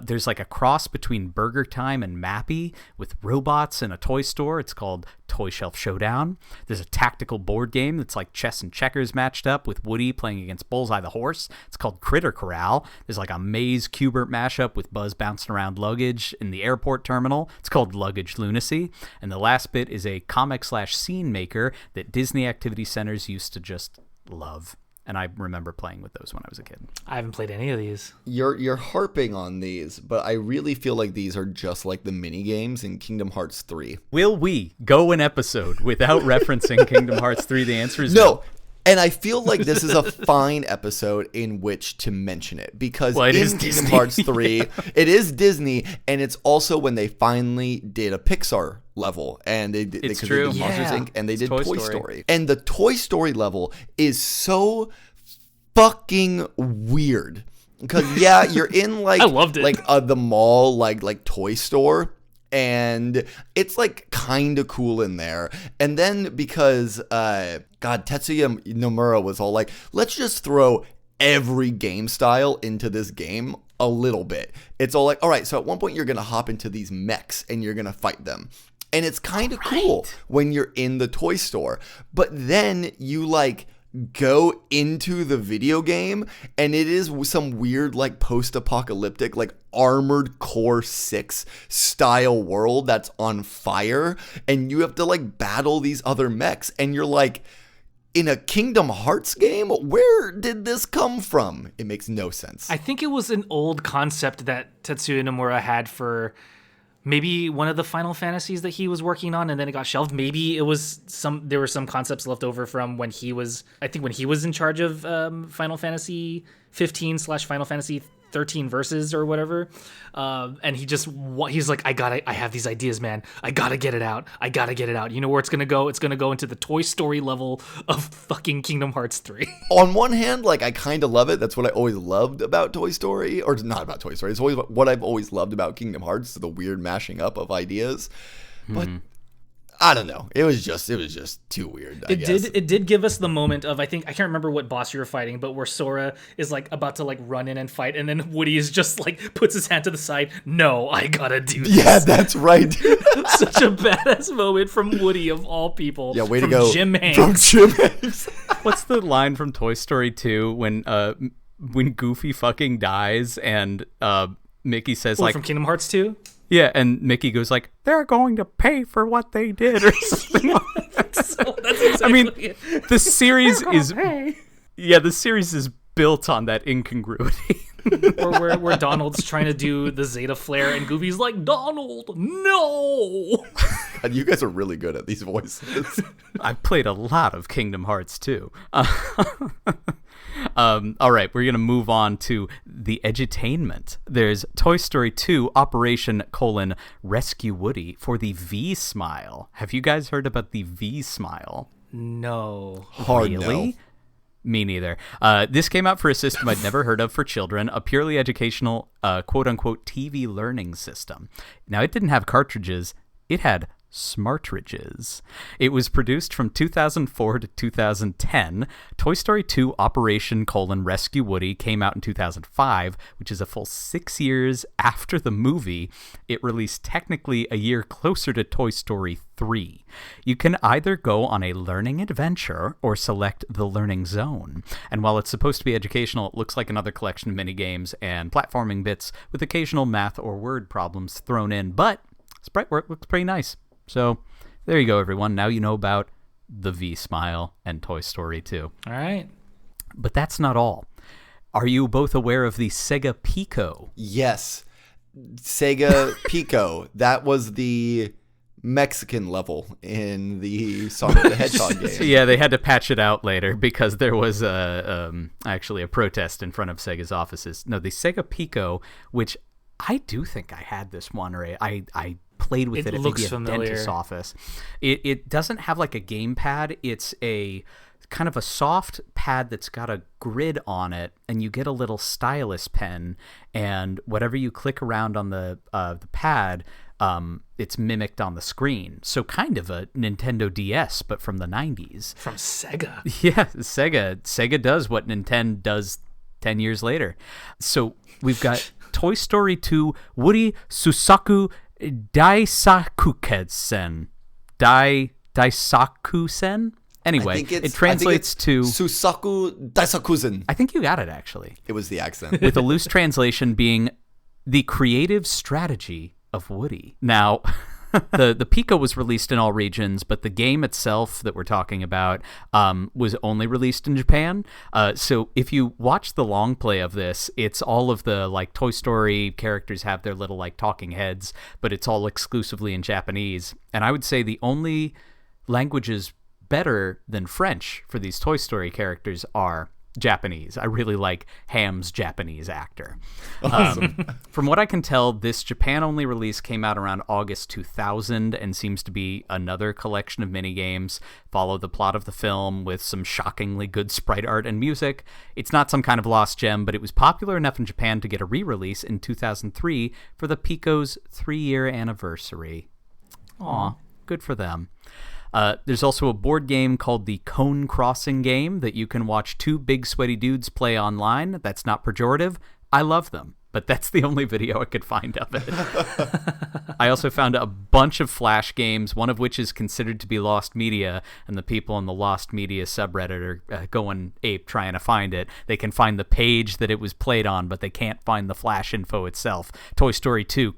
There's like a cross between Burger Time and Mappy with robots in a toy store. It's called Toy Shelf Showdown. There's a tactical board game that's like chess and checkers matched up with Woody playing against Bullseye the horse. It's called Critter Corral. There's like a Maze Cubert mashup with Buzz bouncing around luggage in the airport terminal. It's called Luggage Lunacy. And the last bit is a comic/scene maker that Disney Activity Centers used to just love. And I remember playing with those when I was a kid. I haven't played any of these. You're harping on these, but I really feel like these are just like the mini games in Kingdom Hearts 3. Will we go an episode without referencing Kingdom Hearts 3? The answer is No. And I feel like this is a fine episode in which to mention it because Well, it in is Kingdom Disney. Hearts 3, it is Disney, and it's also when they finally did a Pixar level, and they It's 'cause true. they did Monsters Yeah. Inc. and they It's did Toy Toy Story. Story. And the Toy Story level is so fucking weird because you're in like I loved it. like the mall like toy store. And it's like kind of cool in there. And then because, Tetsuya Nomura was all like, let's just throw every game style into this game a little bit. It's all like, all right, so at one point you're going to hop into these mechs and you're going to fight them. And it's kind of cool when you're in the toy store. But then you like go into the video game and it is some weird like post-apocalyptic like Armored Core 6 style world that's on fire and you have to like battle these other mechs and you're like, in a Kingdom Hearts game, where did this come from? It makes no sense. I think it was an old concept that Tetsuya Nomura had for maybe one of the Final Fantasies that he was working on, and then it got shelved. Maybe it was there were some concepts left over from when he was, I think when he was in charge of Final Fantasy 15/Final Fantasy 13 Versus or whatever. And he's like, I have these ideas, man. I gotta get it out. You know where it's gonna go? It's gonna go into the Toy Story level of fucking Kingdom Hearts 3. On one hand, like I kind of love it. That's what I always loved about Toy Story, or not about Toy Story. It's always what I've always loved about Kingdom Hearts, the weird mashing up of ideas. But I don't know. It was just too weird. I guess. It did give us the moment of, I can't remember what boss you were fighting, but where Sora is like about to like run in and fight, and then Woody is just like puts his hand to the side. No, I gotta do this. Yeah, that's right. Such a badass moment from Woody of all people. Yeah, way to from go. Jim Hanks. From Jim Hanks. What's the line from Toy Story 2 when Goofy fucking dies and Mickey says like from Kingdom Hearts 2? yeah, and Mickey goes like, they're going to pay for what they did or something like that. That's exactly I mean, it. the series is built on that incongruity. Or where Donald's trying to do the Zeta Flare and Goofy's like, Donald, no! And you guys are really good at these voices. I've played a lot of Kingdom Hearts too. All right, we're going to move on to the edutainment. There's Toy Story 2 Operation: Rescue Woody for the V Smile. Have you guys heard about the V Smile? No. Hard Really? no. Me neither. This came out for a system I'd never heard of for children, a purely educational, quote-unquote, TV learning system. Now, it didn't have cartridges. It had smartridges. It was produced from 2004 to 2010. Toy Story 2 Operation: Rescue Woody came out in 2005, which is a full 6 years after the movie. It released technically a year closer to Toy Story 3. You can either go on a learning adventure or select the learning zone. And while it's supposed to be educational, it looks like another collection of minigames and platforming bits with occasional math or word problems thrown in, but sprite work looks pretty nice. So there you go, everyone. Now you know about the V-Smile and Toy Story 2. All right. But that's not all. Are you both aware of the Sega Pico? Yes. Sega Pico. That was the Mexican level in the Sonic the Hedgehog game. Yeah, they had to patch it out later because there was actually a protest in front of Sega's offices. No, the Sega Pico, which I do think I had this one, or I played with it at looks maybe a familiar. dentist's office. It doesn't have like a gamepad. It's a kind of a soft pad that's got a grid on it, and you get a little stylus pen, and whatever you click around on the pad it's mimicked on the screen. So kind of a Nintendo DS, but from the 90s. From Sega. Yeah, Sega does what Nintendo does 10 years later. So we've got Toy Story 2 Woody Susaku Daisakusen. Daisakusen? Anyway, it translates to Susaku Daisakusen. I think you got it, actually. It was the accent. With a loose translation being the creative strategy of Woody. Now, the Pico was released in all regions, but the game itself that we're talking about was only released in Japan. So if you watch the long play of this, it's all of the like Toy Story characters have their little like talking heads, but it's all exclusively in Japanese. And I would say the only languages better than French for these Toy Story characters are Japanese. I really like Ham's Japanese actor. Awesome. From what I can tell, this Japan-only release came out around August 2000 and seems to be another collection of minigames. Follow the plot of the film with some shockingly good sprite art and music. It's not some kind of lost gem, but it was popular enough in Japan to get a re-release in 2003 for the Pico's 3-year anniversary. Aw, good for them. There's also a board game called the Cone Crossing game that you can watch two big sweaty dudes play online. That's not pejorative. I love them, but that's the only video I could find of it. I also found a bunch of Flash games, one of which is considered to be lost media, and the people in the lost media subreddit are going ape trying to find it. They can find the page that it was played on, but they can't find the Flash info itself. Toy Story 2,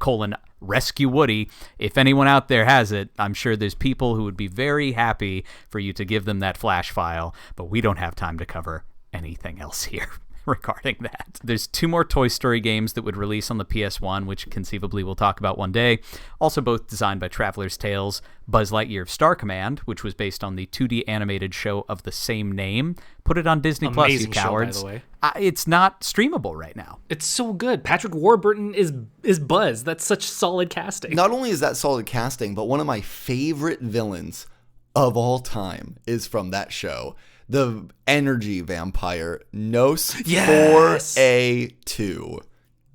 Rescue Woody. If anyone out there has it, I'm sure there's people who would be very happy for you to give them that Flash file, but we don't have time to cover anything else here regarding that. There's 2 more Toy Story games that would release on the PS1, which conceivably we'll talk about one day. Also both designed by Traveler's Tales. Buzz Lightyear of Star Command, which was based on the 2D animated show of the same name. Put it on Disney Plus, you cowards. Show, by the way. It's not streamable right now. It's so good. Patrick Warburton is Buzz. That's such solid casting. Not only is that solid casting, but one of my favorite villains of all time is from that show. The energy vampire Nos 4A2.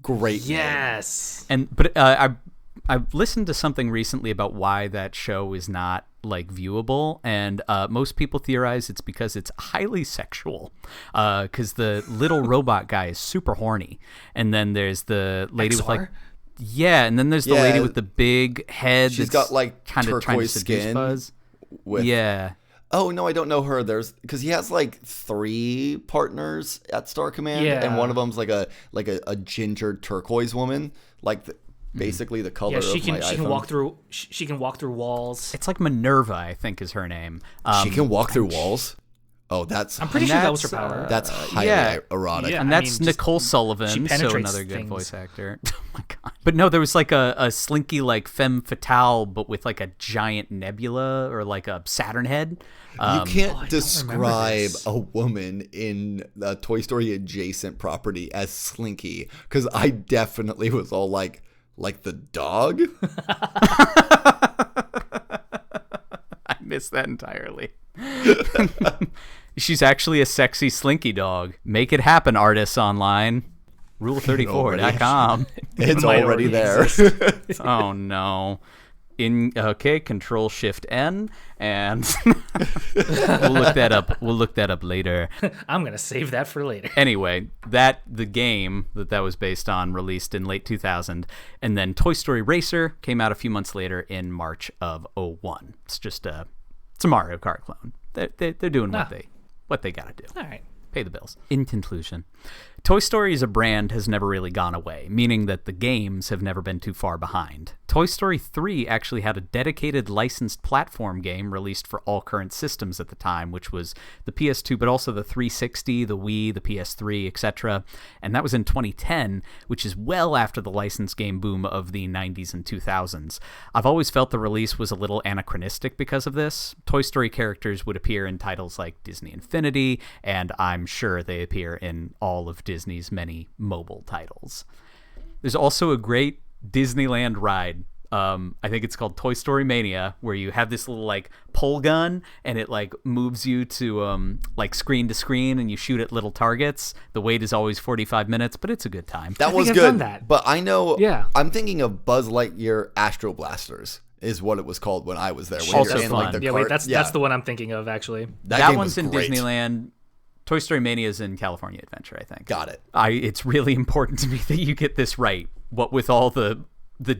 Great name. Yes. But I've listened to something recently about why that show is not like viewable, and most people theorize it's because it's highly sexual. Because the little robot guy is super horny, and then there's the lady with like. Yeah, and then there's the lady with the big head. She's got like kind of trying to seduce skin. Buzz. Yeah. Oh no, I don't know her. Because he has like 3 partners at Star Command, and one of them's like a ginger turquoise woman, like basically the color of my iPhone. She can walk through walls. It's like Minerva, I think, is her name. She can walk through walls. Oh, I'm pretty sure that was her power. That's highly erotic. Yeah, and that's Nicole Sullivan, so another good voice actor. Oh my god! But no, there was like a slinky like femme fatale, but with like a giant nebula or like a Saturn head. You can't describe a woman in a Toy Story adjacent property as slinky, because I definitely was all like the dog. I missed that entirely. She's actually a sexy slinky dog. Make it happen, artists online. Rule34.com. It's already there. Oh no. Control Shift N, and we'll look that up. We'll look that up later. I'm gonna save that for later. Anyway, the game that was based on released in late 2000, and then Toy Story Racer came out a few months later in March of 2001. It's just it's a Mario Kart clone. They're doing what they gotta do. All right. Pay the bills. In conclusion, Toy Story as a brand has never really gone away, meaning that the games have never been too far behind. Toy Story 3 actually had a dedicated licensed platform game released for all current systems at the time, which was the PS2, but also the 360, the Wii, the PS3, etc. And that was in 2010, which is well after the licensed game boom of the 90s and 2000s. I've always felt the release was a little anachronistic because of this. Toy Story characters would appear in titles like Disney Infinity, and I'm sure they appear in all of Disney's many mobile titles. There's also a great Disneyland ride I think it's called Toy Story Mania, where you have this little like pull gun and it like moves you to like screen to screen and you shoot at little targets. The wait is always 45 minutes, but it's a good time. That was I've good. done that. But I know, Yeah. I'm thinking of Buzz Lightyear Astro Blasters is what it was called when I was there. When Also you're in, like, fun. the Yeah, wait, cart. that's the one I'm thinking of, actually. That game one's was in great. Disneyland. Toy Story Mania is in California Adventure, I think. Got it. It's really important to me that you get this right. What with all the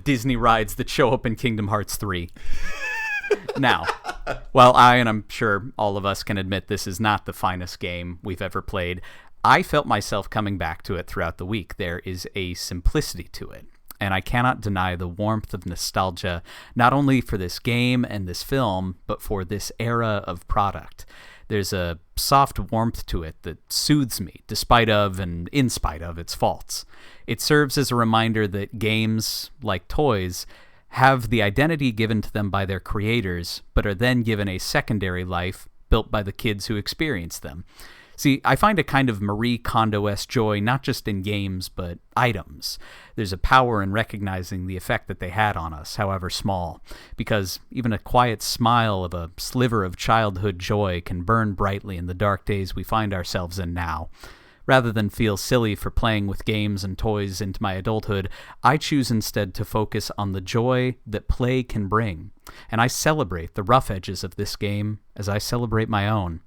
Disney rides that show up in Kingdom Hearts 3. Now, while and I'm sure all of us can admit this is not the finest game we've ever played, I felt myself coming back to it throughout the week. There is a simplicity to it, and I cannot deny the warmth of nostalgia, not only for this game and this film, but for this era of product. There's a soft warmth to it that soothes me, despite of and in spite of its faults. It serves as a reminder that games, like toys, have the identity given to them by their creators, but are then given a secondary life built by the kids who experience them. See, I find a kind of Marie Kondo-esque joy not just in games, but items. There's a power in recognizing the effect that they had on us, however small, because even a quiet smile of a sliver of childhood joy can burn brightly in the dark days we find ourselves in now. Rather than feel silly for playing with games and toys into my adulthood, I choose instead to focus on the joy that play can bring, and I celebrate the rough edges of this game as I celebrate my own.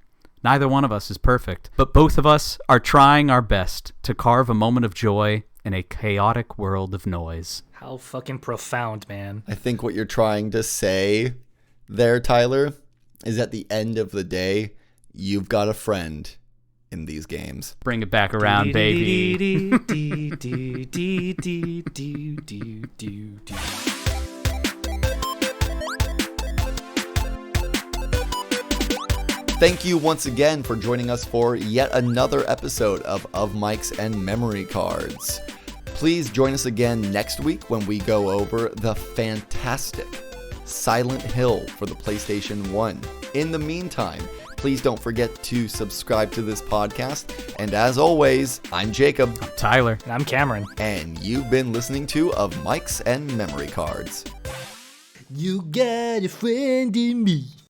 Neither one of us is perfect, but both of us are trying our best to carve a moment of joy in a chaotic world of noise. How fucking profound, man. I think what you're trying to say there, Tyler, is at the end of the day, you've got a friend in these games. Bring it back around, baby. Thank you once again for joining us for yet another episode of Mics and Memory Cards. Please join us again next week when we go over the fantastic Silent Hill for the PlayStation 1. In the meantime, please don't forget to subscribe to this podcast. And as always, I'm Jacob. I'm Tyler. And I'm Kameron. And you've been listening to Mics and Memory Cards. You got a friend in me.